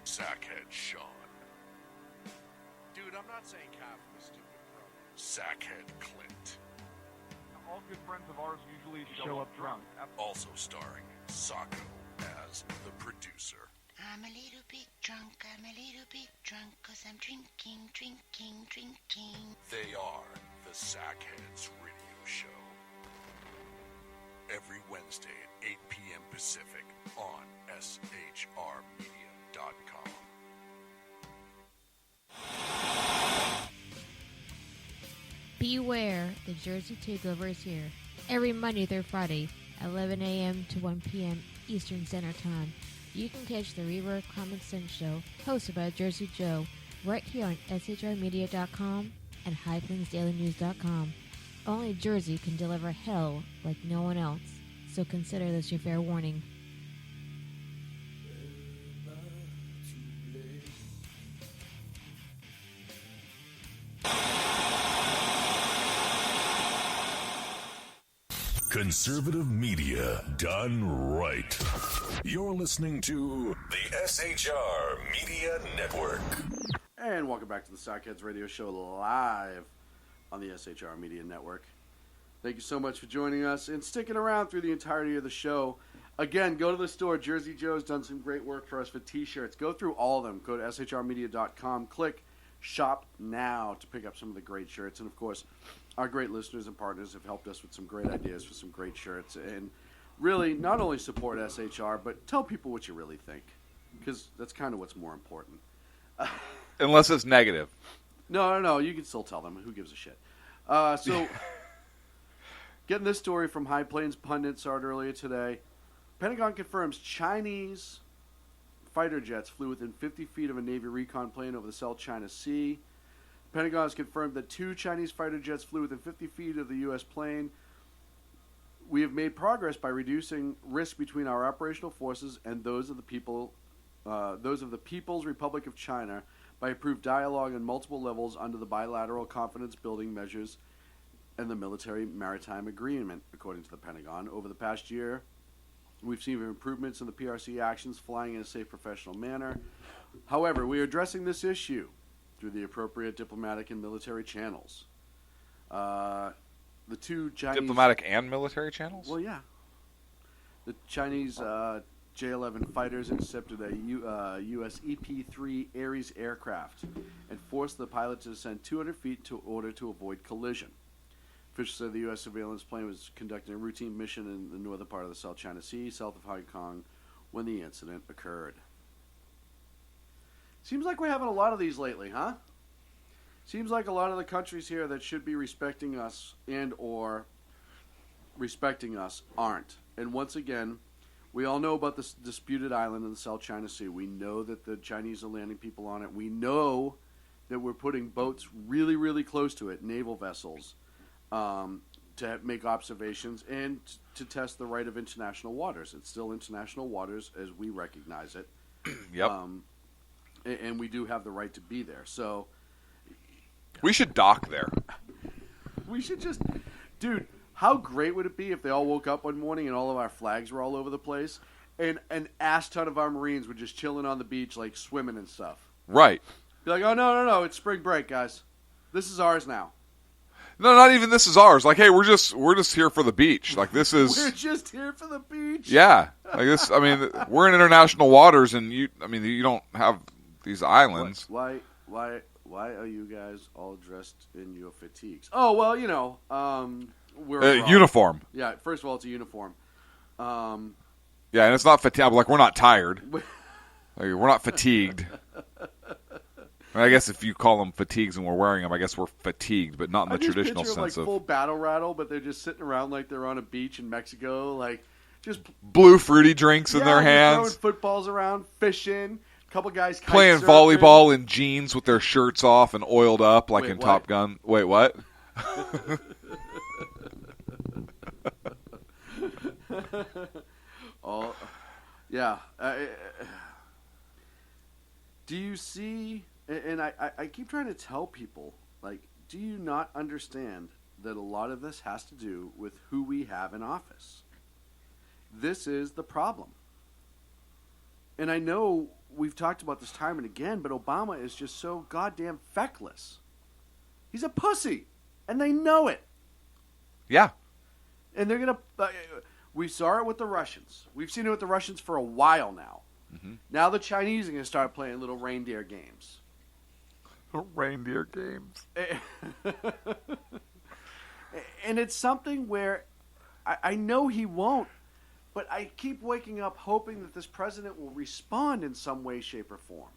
Sackhead Sean, Dude, I'm not saying cow from a stupid pro. Sackhead Clint, All good friends of ours usually show up drunk. also starring Sacco as the producer. I'm a little bit drunk, I'm a little bit drunk, 'cause I'm drinking, drinking, drinking. They are the Sackheads Radio Show. Every Wednesday at 8 p.m. Pacific on SHRmedia.com. Beware, the Jersey Takeover is here. Every Monday through Friday, 11 a.m. to 1 p.m. Eastern Standard Time. You can catch the Reaver of Common Sense show, hosted by Jersey Joe, right here on SHRmedia.com and HighPlainsDailyNews.com. Only Jersey can deliver hell like no one else, so consider this your fair warning. Conservative media done right. You're listening to the SHR Media Network. And welcome back to the Sockheads Radio Show live on the SHR Media Network. Thank you so much for joining us and sticking around through the entirety of the show. Again, go to the store. Jersey Joe's done some great work for us for T-shirts. Go through all of them. Go to shrmedia.com. Click Shop Now to pick up some of the great shirts. And, of course, our great listeners and partners have helped us with some great ideas for some great shirts. And really, not only support SHR, but tell people what you really think, because that's kind of what's more important. Unless it's negative. No. You can still tell them. Who gives a shit? So, getting this story from High Plains Pundit started earlier today. Pentagon confirms Chinese fighter jets flew within 50 feet of a Navy recon plane over the South China Sea. Pentagon has confirmed that 2 Chinese fighter jets flew within 50 feet of the U.S. plane. We have made progress by reducing risk between our operational forces and those of the People's Republic of China by improved dialogue on multiple levels under the bilateral confidence-building measures and the Military Maritime Agreement, according to the Pentagon. Over the past year, we've seen improvements in the PRC actions, flying in a safe, professional manner. However, we are addressing this issue through the appropriate diplomatic and military channels. The 2 Chinese... Diplomatic and military channels? Well, yeah. The Chinese J-11 fighters intercepted a U.S. EP-3 Ares aircraft and forced the pilot to descend 200 feet in order to avoid collision. Officials said the U.S. surveillance plane was conducting a routine mission in the northern part of the South China Sea, south of Hong Kong, when the incident occurred. Seems like we're having a lot of these lately, huh? Seems like a lot of the countries here that should be respecting us and or respecting us aren't. And once again, we all know about this disputed island in the South China Sea. We know that the Chinese are landing people on it. We know that we're putting boats really, really close to it, naval vessels, to make observations and to test the right of international waters. It's still international waters as we recognize it. Yep. And we do have the right to be there. So we should dock there. We should just... Dude, how great would it be if they all woke up one morning and all of our flags were all over the place and an ass ton of our Marines were just chilling on the beach, like swimming and stuff? Right. Be like, oh, no, it's spring break, guys. This is ours now. No, not even this is ours. Like, hey, we're just here for the beach. Like, this is... We're just here for the beach. Yeah. Like this, I mean, we're in international waters, and you don't have these islands. Why are you guys all dressed in your fatigues? Oh, well, we're uniform. Yeah, first of all, it's a uniform. Yeah, and it's not fatigued. Like, we're not tired. Like, we're not fatigued. I guess if you call them fatigues and we're wearing them, I guess we're fatigued, but not in the traditional sense of full battle rattle. But they're just sitting around like they're on a beach in Mexico, like just blue fruity drinks in their hands, throwing footballs around, fishing. A couple guys playing volleyball in jeans with their shirts off and oiled up like in Top Gun. Wait, what? Oh, yeah. Do you see? And I keep trying to tell people, like, do you not understand that a lot of this has to do with who we have in office? This is the problem. And I know we've talked about this time and again, but Obama is just so goddamn feckless. He's a pussy, and they know it. Yeah. And they're going to... we saw it with the Russians. We've seen it with the Russians for a while now. Mm-hmm. Now the Chinese are going to start playing little reindeer games. Reindeer games. And it's something where I know he won't, but I keep waking up hoping that this president will respond in some way, shape, or form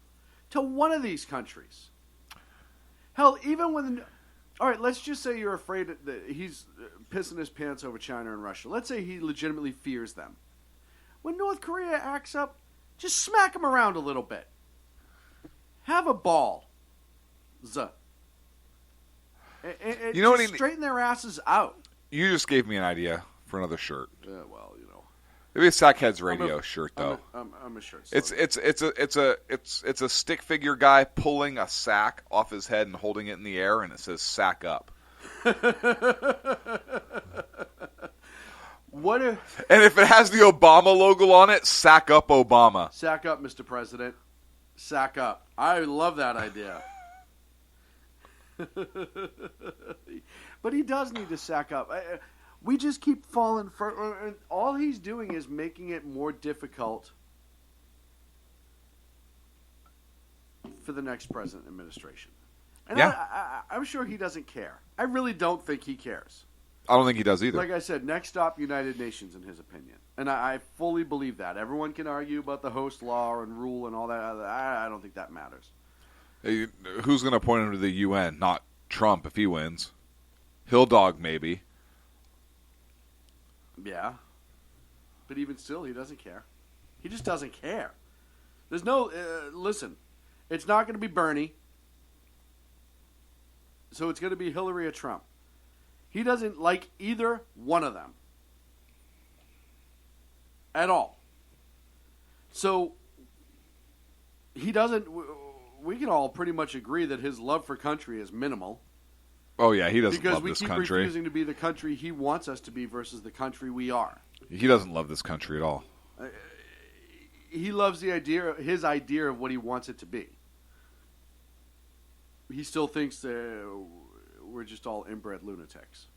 to one of these countries. Hell, even when... All right, let's just say you're afraid that he's pissing his pants over China and Russia. Let's say he legitimately fears them. When North Korea acts up, just smack him around a little bit. Have a ball. You know what just straighten their asses out. You just gave me an idea for another shirt. Yeah, well, you know. Maybe a Sackheads Radio shirt though. I'm a shirt. It's a stick figure guy pulling a sack off his head and holding it in the air, and it says "sack up." What if? And if it has the Obama logo on it, sack up Obama. Sack up, Mr. President. Sack up. I love that idea. But he does need to sack up. We just keep falling for. All he's doing is making it more difficult for the next president administration. And yeah. I'm sure he doesn't care. I really don't think he cares. I don't think he does either. Like I said, next stop, United Nations, in his opinion. And I fully believe that. Everyone can argue about the host law and rule and all that. I don't think that matters. Hey, who's going to appoint him to the UN? Not Trump if he wins. Hill Dog, maybe. Yeah. But even still, he doesn't care. He just doesn't care. There's no... listen, it's not going to be Bernie. So it's going to be Hillary or Trump. He doesn't like either one of them. At all. So, he doesn't... We can all pretty much agree that his love for country is minimal. Oh, yeah, he doesn't love Because this we keep country. refusing to be the country he wants us to be versus the country we are. He doesn't love this country at all. He loves his idea of what he wants it to be. He still thinks we're just all inbred lunatics.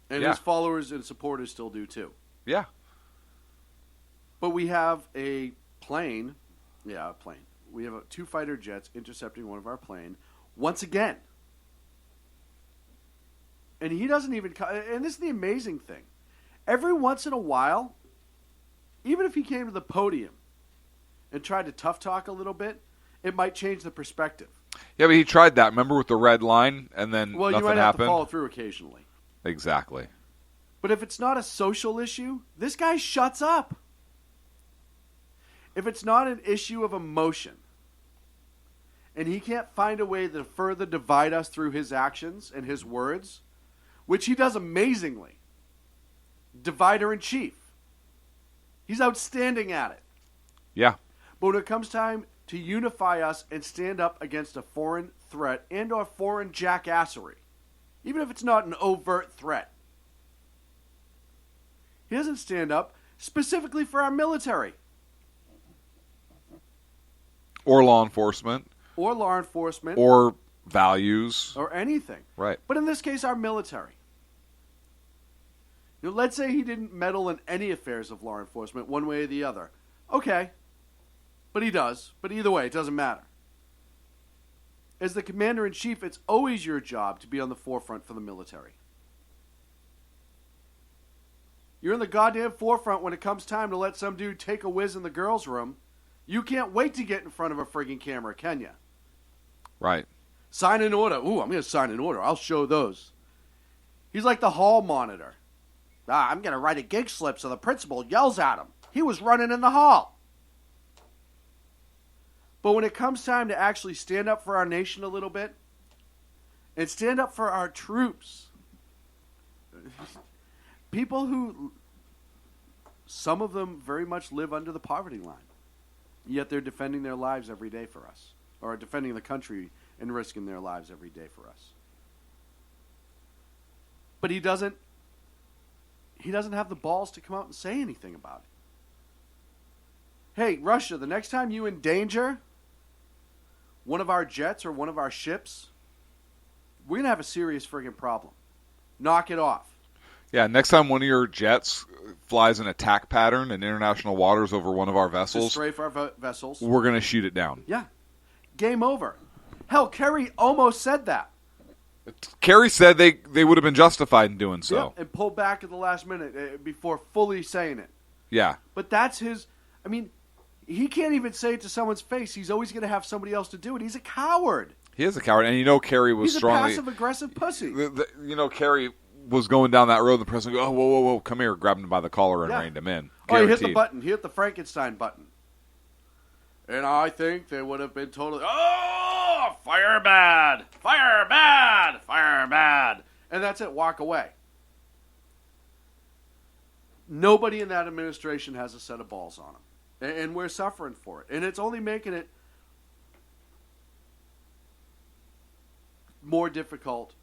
And his followers and supporters still do too. Yeah. But we have a plane. Yeah, a plane. We have 2 fighter jets intercepting one of our plane once again. And he doesn't even... And this is the amazing thing. Every once in a while, even if he came to the podium and tried to tough talk a little bit, it might change the perspective. Yeah, but he tried that. Remember with the red line, and then well, nothing you might have happened? to follow through occasionally. Exactly. But if it's not a social issue, this guy shuts up. If it's not an issue of emotion, and he can't find a way to further divide us through his actions and his words, which he does amazingly, divider in chief. He's outstanding at it. Yeah. But when it comes time to unify us and stand up against a foreign threat and or foreign jackassery, even if it's not an overt threat, he doesn't stand up specifically for our military. Or law enforcement. Or law enforcement. Or values. Or anything. Right. But in this case, our military. You know, let's say he didn't meddle in any affairs of law enforcement one way or the other. Okay. But he does. But either way, it doesn't matter. As the commander-in-chief, it's always your job to be on the forefront for the military. You're in the goddamn forefront when it comes time to let some dude take a whiz in the girls' room. You can't wait to get in front of a frigging camera, can you? Right. Sign an order. Ooh, I'm going to sign an order. I'll show those. He's like the hall monitor. I'm going to write a gig slip so the principal yells at him. He was running in the hall. But when it comes time to actually stand up for our nation a little bit and stand up for our troops, people who, some of them very much live under the poverty line, yet they're defending their lives every day for us, or defending the country and risking their lives every day for us. But he doesn't have the balls to come out and say anything about it. Hey, Russia, the next time you endanger one of our jets or one of our ships, we're going to have a serious friggin' problem. Knock it off. Yeah, next time one of your jets flies an attack pattern in international waters over one of our vessels, to strafe our vessels, we're going to shoot it down. Yeah. Game over. Hell, Kerry almost said that. Kerry said they would have been justified in doing so. Yeah, and pulled back at the last minute before fully saying it. Yeah. But that's his... I mean, he can't even say it to someone's face. He's always going to have somebody else to do it. He's a coward. He is a coward, and you know Kerry was strongly... He's a passive-aggressive pussy. You know, Kerry was going down that road, and the president goes, oh, whoa, come here, grabbed him by the collar and reined him in. Oh, he hit the button. He hit the Frankenstein button. And I think they would have been totally... Oh, fire bad! Fire bad! Fire bad! And that's it. Walk away. Nobody in that administration has a set of balls on them. And we're suffering for it. And it's only making it more difficult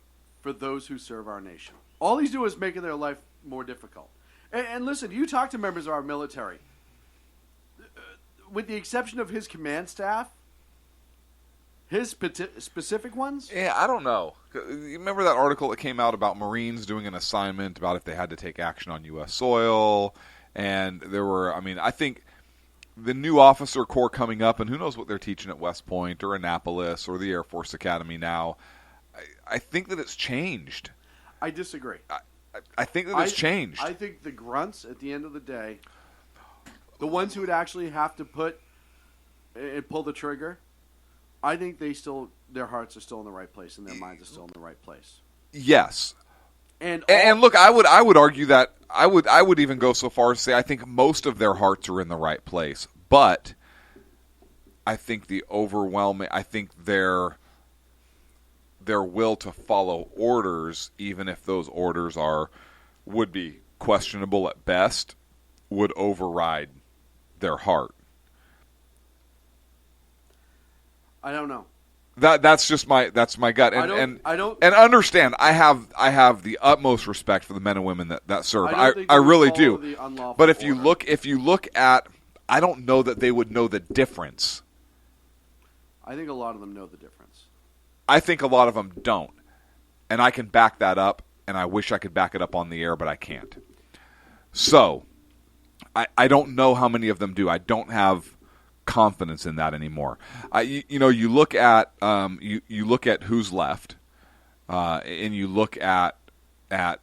for those who serve our nation. All he's doing is making their life more difficult. And listen, you talk to members of our military. With the exception of his command staff, his specific ones? Yeah, I don't know. You remember that article that came out about Marines doing an assignment about if they had to take action on U.S. soil? And there were, I think the new officer corps coming up, and who knows what they're teaching at West Point or Annapolis or the Air Force Academy now. I think that it's changed. I disagree. I think that it's changed. I think the grunts, at the end of the day, the ones who would actually have to put and pull the trigger, I think their hearts are still in the right place and their minds are still in the right place. Yes. And look, I would argue that I would even go so far as to say I think most of their hearts are in the right place, but I think their will to follow orders, even if those orders would be questionable at best, would override their heart. I don't know. That's my gut. And understand, I have the utmost respect for the men and women that serve. I really do. But if you look at, I don't know that they would know the difference. I think a lot of them know the difference. I think a lot of them don't. And I can back that up, and I wish I could back it up on the air, but I can't. So, I don't know how many of them do. I don't have confidence in that anymore. You look at you look at who's left, and you look at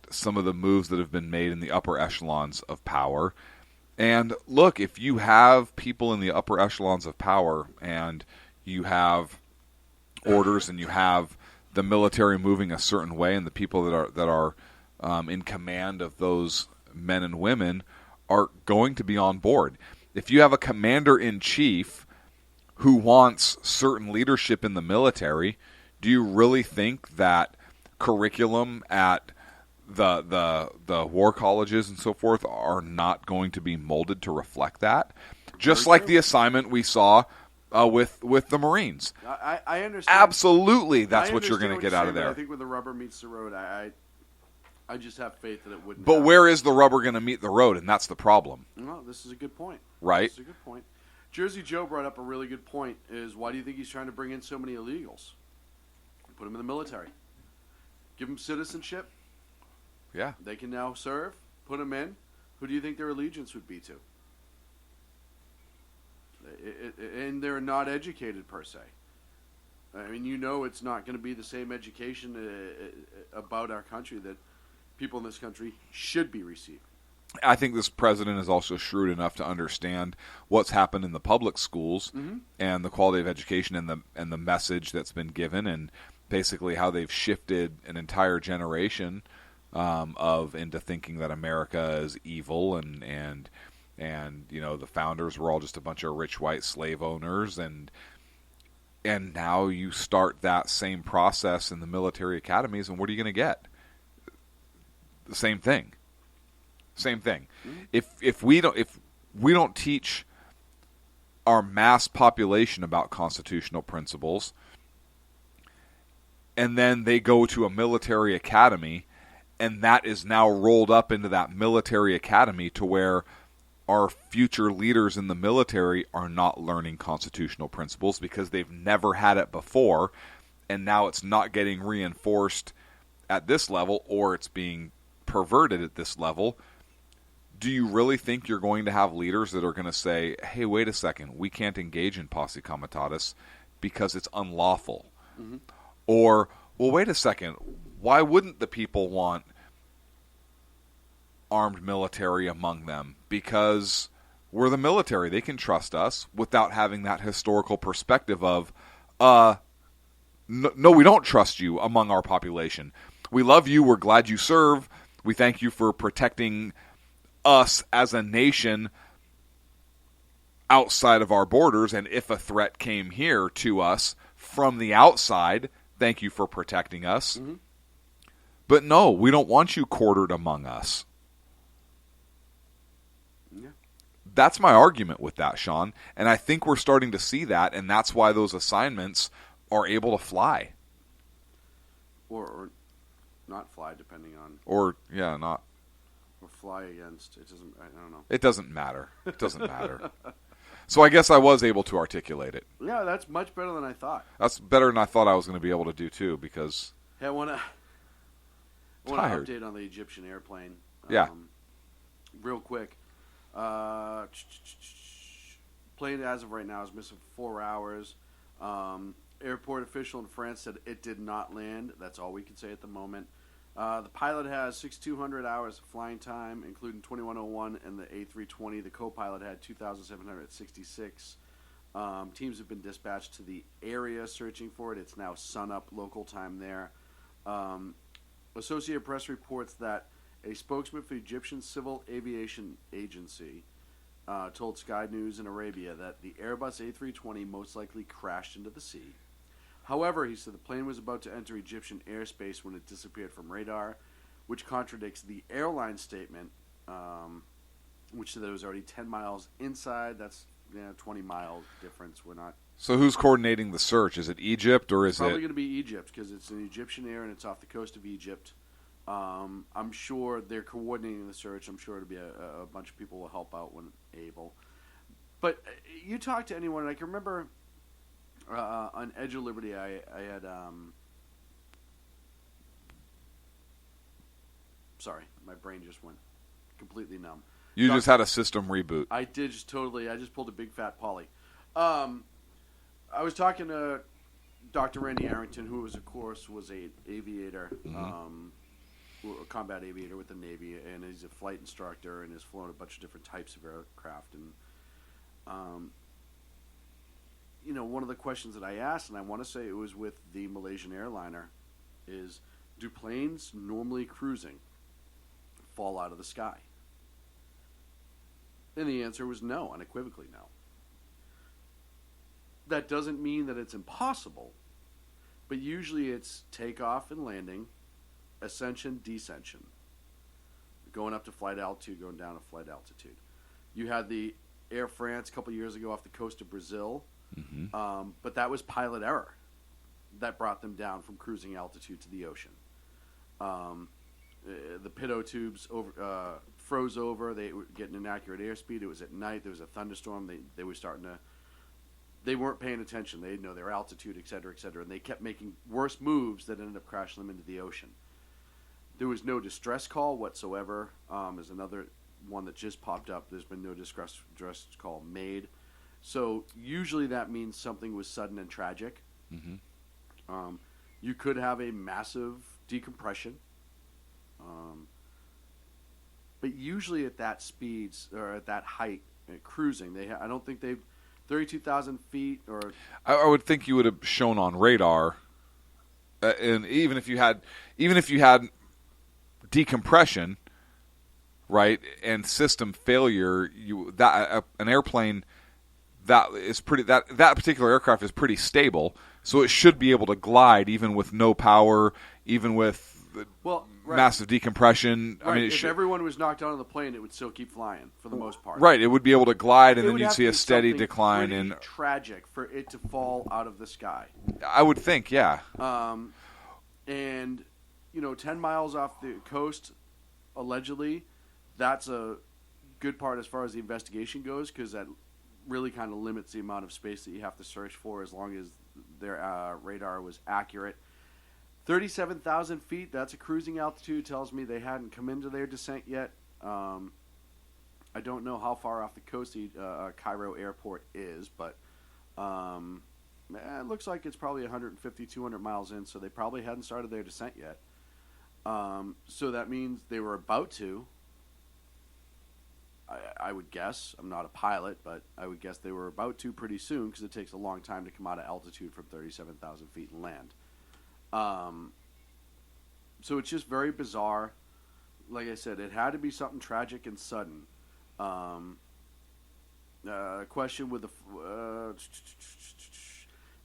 some of the moves that have been made in the upper echelons of power. And look, if you have people in the upper echelons of power, and you have orders, and you have the military moving a certain way, and the people that are in command of those men and women are going to be on board. If you have a commander-in-chief who wants certain leadership in the military, do you really think that curriculum at the war colleges and so forth are not going to be molded to reflect that? Just like the assignment we saw with the Marines. I understand. Absolutely, that's what you're going to get out of there. I think when the rubber meets the road, I just have faith that it wouldn't. But where is the rubber going to meet the road? And that's the problem. No, this is a good point. Right? This is a good point. Jersey Joe brought up a really good point, is why do you think he's trying to bring in so many illegals? Put them in the military. Give them citizenship. Yeah. They can now serve. Put them in. Who do you think their allegiance would be to? And they're not educated per se. I mean, it's not going to be the same education about our country that people in this country should be receiving. I think this president is also shrewd enough to understand what's happened in the public schools and the quality of education and the message that's been given, and basically how they've shifted an entire generation into thinking that America is evil and the founders were all just a bunch of rich white slave owners, and now you start that same process in the military academies, and what are you going to get? The same thing. If we don't teach our mass population about constitutional principles, and then they go to a military academy, and that is now rolled up into that military academy to where our future leaders in the military are not learning constitutional principles because they've never had it before, and now it's not getting reinforced at this level, or it's being perverted at this level. Do you really think you're going to have leaders that are going to say, hey, wait a second, we can't engage in posse comitatus because it's unlawful? Mm-hmm. Or, well, wait a second, why wouldn't the people want armed military among them? Because we're the military. They can trust us, without having that historical perspective of, no, we don't trust you among our population. We love you. We're glad you serve. We thank you for protecting us as a nation outside of our borders. And if a threat came here to us from the outside, thank you for protecting us. Mm-hmm. But no, we don't want you quartered among us. Yeah. That's my argument with that, Sean. And I think we're starting to see that, and that's why those assignments are able to fly. Or not fly, depending on. Or, yeah, not. Or fly against. It doesn't, I don't know. It doesn't matter. It doesn't matter. So I guess I was able to articulate it. Yeah, that's much better than I thought. That's better than I thought I was going to be able to do, too, because... Hey, I want to Tired. update on the Egyptian airplane. Yeah. Real quick. Plane, as of right now, is missing 4 hours. Airport official in France said it did not land. That's all we can say at the moment. The pilot has 6,200 hours of flying time, including 2101 and the A320. The co-pilot had 2,766. Teams have been dispatched to the area searching for it. It's now sunup local time there. Associated Press reports that a spokesman for the Egyptian Civil Aviation Agency told Sky News in Arabia that the Airbus A320 most likely crashed into the sea. However, he said the plane was about to enter Egyptian airspace when it disappeared from radar, which contradicts the airline statement, which said that it was already 10 miles inside. That's 20-mile difference. We're not. So who's coordinating the search? Is it Egypt or is Probably it... going to be Egypt because it's an Egyptian air and it's off the coast of Egypt. I'm sure they're coordinating the search. I'm sure it'll be a bunch of people will help out when able. But you talk to anyone, and I can remember on Edge of Liberty, I had sorry, my brain just went completely numb. You just had a system reboot. I did just totally. I just pulled a big fat Polly. I was talking to Dr. Randy Arrington, who was, of course, was a aviator, a combat aviator with the Navy, and he's a flight instructor and has flown a bunch of different types of aircraft. And one of the questions that I asked, and I want to say it was with the Malaysian airliner, is do planes normally cruising fall out of the sky? And the answer was no, unequivocally no. That doesn't mean that it's impossible, but usually it's takeoff and landing, ascension, descension, going up to flight altitude, going down to flight altitude. You had the Air France a couple years ago off the coast of Brazil, but that was pilot error that brought them down from cruising altitude to the ocean. The pitot tubes froze over. They were getting inaccurate airspeed. It was at night. There was a thunderstorm. They were starting to. They weren't paying attention. They didn't know their altitude, et cetera, and they kept making worse moves that ended up crashing them into the ocean. There was no distress call whatsoever. There's another one that just popped up. There's been no distress call made. So usually that means something was sudden and tragic. You could have a massive decompression. But usually at that speeds or at that height, cruising, I don't think they've 32,000 feet or. I would think you would have shown on radar, and even if you had decompression, right, and system failure, an airplane that is pretty that particular aircraft is pretty stable, so it should be able to glide even with no power, even with massive decompression. Right. I mean, if everyone was knocked out of the plane, it would still keep flying for the most part. Right, it would be able to glide, and then you'd have see to a be steady something decline. pretty And tragic for it to fall out of the sky. I would think, yeah. And 10 miles off the coast, allegedly, that's a good part as far as the investigation goes, because that really kind of limits the amount of space that you have to search for, as long as their radar was accurate. 37,000 feet, that's a cruising altitude, tells me they hadn't come into their descent yet. I don't know how far off the coast the Cairo airport is, but it looks like it's probably 150, 200 miles in, so they probably hadn't started their descent yet. So that means they were about to. I would guess. I'm not a pilot, but I would guess they were about to pretty soon, because it takes a long time to come out of altitude from 37,000 feet and land. So it's just very bizarre. Like I said, it had to be something tragic and sudden. Question with the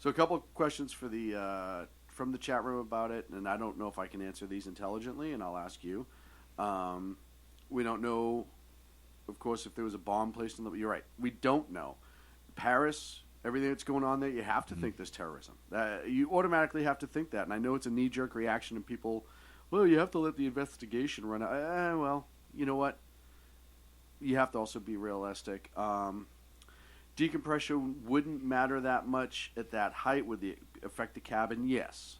so a couple of questions for the from the chat room about it, and I don't know if I can answer these intelligently, and I'll ask you. We don't know, of course, if there was a bomb placed in the... You're right. We don't know. Paris, everything that's going on there, you have to think there's terrorism. You automatically have to think that. And I know it's a knee-jerk reaction, and people, well, you have to let the investigation run out. Well, you know what? You have to also be realistic. Decompression wouldn't matter that much at that height. Would it affect the cabin? Yes.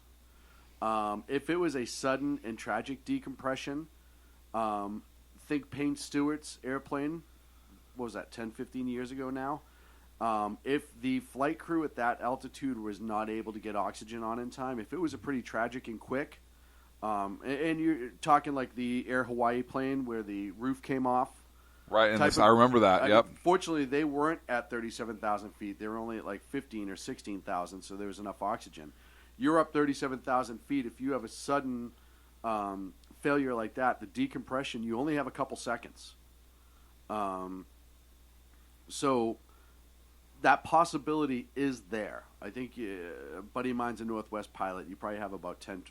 If it was a sudden and tragic decompression, think Payne Stewart's airplane, what was that, 10, 15 years ago now? If the flight crew at that altitude was not able to get oxygen on in time, if it was a pretty tragic and quick, and you're talking like the Air Hawaii plane where the roof came off. Right, and I remember that, yep. Fortunately, they weren't at 37,000 feet. They were only at like 15 or 16,000, so there was enough oxygen. You're up 37,000 feet. If you have a sudden failure like that, the decompression, you only have a couple seconds. So that possibility is there. I think a buddy of mine's a Northwest pilot. You probably have about 10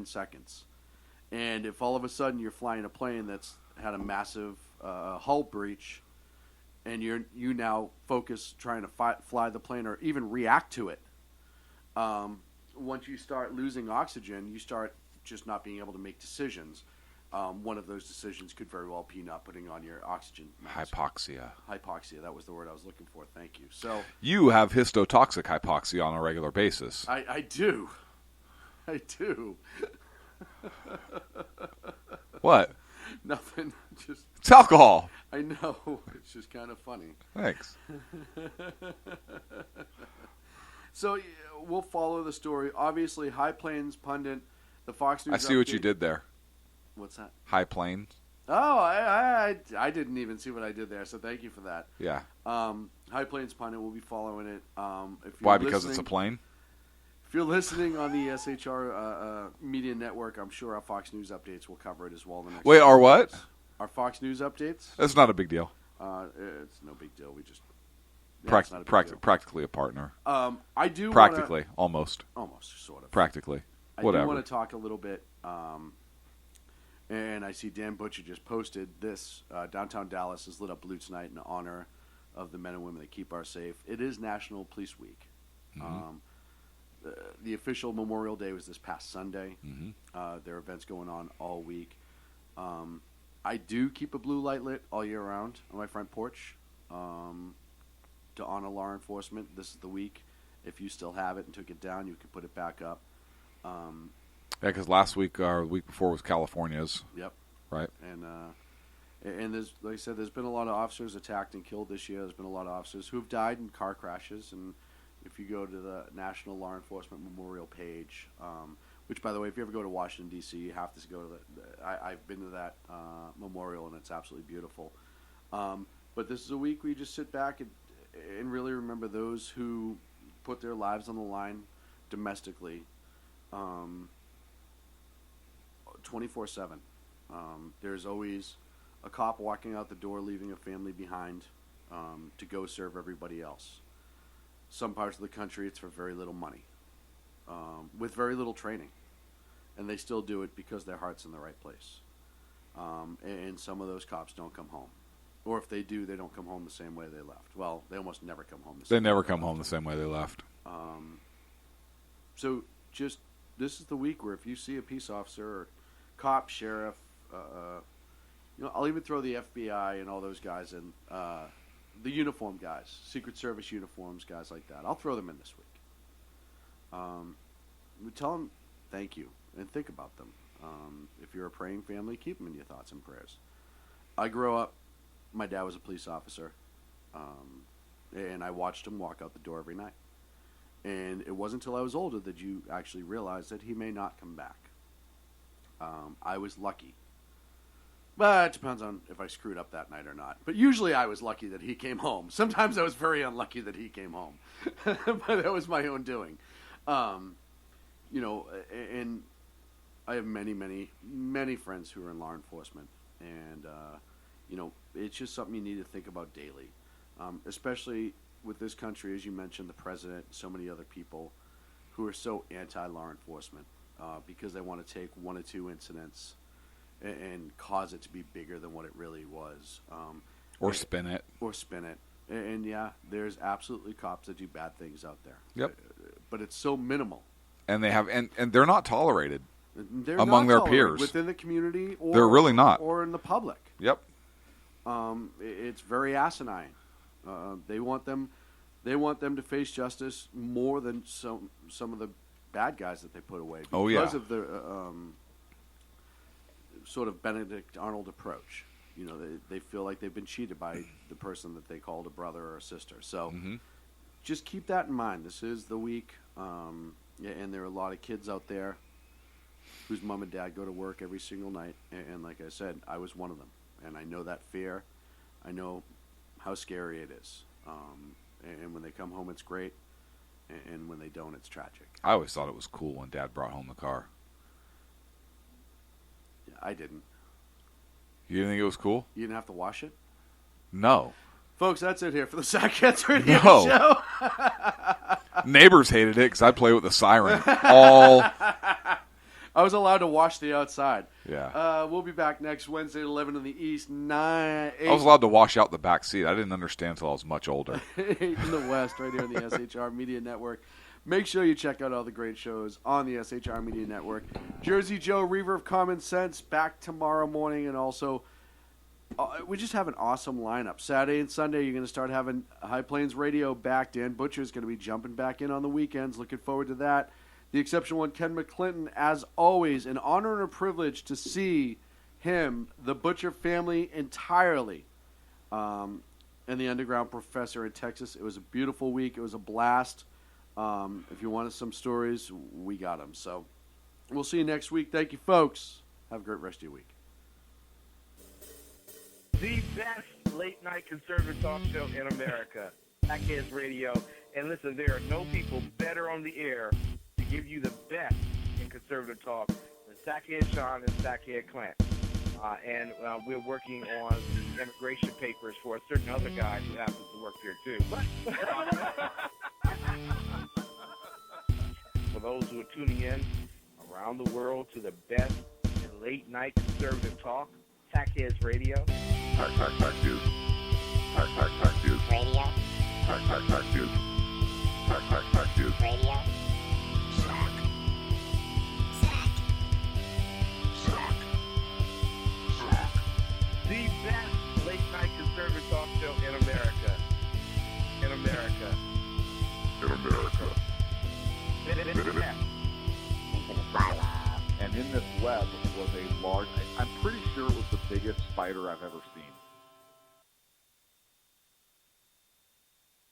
seconds. And if all of a sudden you're flying a plane that's had a massive hull breach, and you now focus trying to fly the plane or even react to it, once you start losing oxygen, you start just not being able to make decisions. One of those decisions could very well be not putting on your oxygen mask. Hypoxia, that was the word I was looking for. Thank you. So you have histotoxic hypoxia on a regular basis. I do. What? Nothing. Just it's alcohol. I know. It's just kind of funny. Thanks. So we'll follow the story. Obviously, High Plains pundit, the Fox News. I see what you did there. What's that? High Plains. Oh, I didn't even see what I did there. So thank you for that. Yeah. High Plains pundit. We'll be following it. Why? Because it's a plane. If you're listening on the SHR Media Network, I'm sure our Fox News updates will cover it as well. Wait, our what? Our Fox News updates. That's not a big deal. It's no big deal. We just practically a partner. I do practically almost sort of practically. I Whatever. do want to talk a little bit. And I see Dan Butcher just posted this. Downtown Dallas is lit up blue tonight in honor of the men and women that keep our safe. It is National Police Week. Mm-hmm. The official Memorial Day was this past Sunday. Mm-hmm. There are events going on all week. I do keep a blue light lit all year round on my front porch to honor law enforcement. This is the week. If you still have it and took it down, you can put it back up. Yeah, because last week or the week before was California's. Yep. Right. And there's, like I said, there's been a lot of officers attacked and killed this year. There's been a lot of officers who have died in car crashes. And if you go to the National Law Enforcement Memorial page, which, by the way, if you ever go to Washington, D.C., you have to go to I've been to that memorial, and it's absolutely beautiful. But this is a week where you just sit back and really remember those who put their lives on the line domestically 24/7. There's always a cop walking out the door, leaving a family behind to go serve everybody else. Some parts of the country, it's for very little money, with very little training. And they still do it because their heart's in the right place. And some of those cops don't come home. Or if they do, they don't come home the same way they left. Well, they almost never come home the same way. They never come home the same way they left. So just, this is the week where if you see a peace officer or cop, sheriff, I'll even throw the FBI and all those guys in, the uniform guys, Secret Service uniforms, guys like that. I'll throw them in this week. We tell them thank you and think about them. If you're a praying family, keep them in your thoughts and prayers. I grew up, my dad was a police officer, and I watched him walk out the door every night. And it wasn't until I was older that you actually realized that he may not come back. I was lucky. But it depends on if I screwed up that night or not. But usually I was lucky that he came home. Sometimes I was very unlucky that he came home. But that was my own doing. And I have many, many, many friends who are in law enforcement. And, it's just something you need to think about daily. Especially with this country, as you mentioned, the president, so many other people. who are so anti-law enforcement because they want to take one or two incidents and cause it to be bigger than what it really was. Or spin it. Or spin it. And yeah, there's absolutely cops that do bad things out there. Yep. But it's so minimal. And they have, and they're not tolerated They're among not their tolerated peers. within the community, or They're really not. or in the public. Yep. It's very asinine. They want them to face justice more than some of the bad guys that they put away because of the sort of Benedict Arnold approach. You know, they feel like they've been cheated by the person that they called a brother or a sister. So just keep that in mind. This is the week, and there are a lot of kids out there whose mom and dad go to work every single night. And like I said, I was one of them. And I know that fear. I know how scary it is. And when they come home, it's great. And when they don't, it's tragic. I always thought it was cool when Dad brought home the car. Yeah, I didn't. You didn't think it was cool? You didn't have to wash it? No. Folks, that's it here for the Sackcats Radio No. Show. Neighbors hated it because I play with the siren all. I was allowed to wash the outside. Yeah. We'll be back next Wednesday at 11 in the East, 8 I was allowed to wash out the back seat. I didn't understand until I was much older. 8 in the West, right here on the SHR Media Network. Make sure you check out all the great shows on the SHR Media Network. Jersey Joe, Reaver of Common Sense, back tomorrow morning. And also, we just have an awesome lineup. Saturday and Sunday, you're going to start having High Plains Radio back. Dan Butcher's going to be jumping back in on the weekends. Looking forward to that. The exceptional one, Ken McClinton, as always, an honor and a privilege to see him, the Butcher family entirely, and the Underground Professor in Texas. It was a beautiful week. It was a blast. If you wanted some stories, we got them. So we'll see you next week. Thank you, folks. Have a great rest of your week. The best late-night conservative talk show in America, Sackheads Radio. And listen, there are no people better on the air to give you the best in conservative talk than Sackhead Sean and Sackhead Clint. And we're working on the immigration papers for a certain other guy who happens to work here, too. For those who are tuning in around the world to the best in late-night conservative talk, Sackheads Radio. Sack News. Sack News. Radio. Sack News. Sack News. Radio. The best late-night conservative talk show in America. In America. In America. And in this web was a large, I'm pretty sure it was the biggest spider I've ever seen.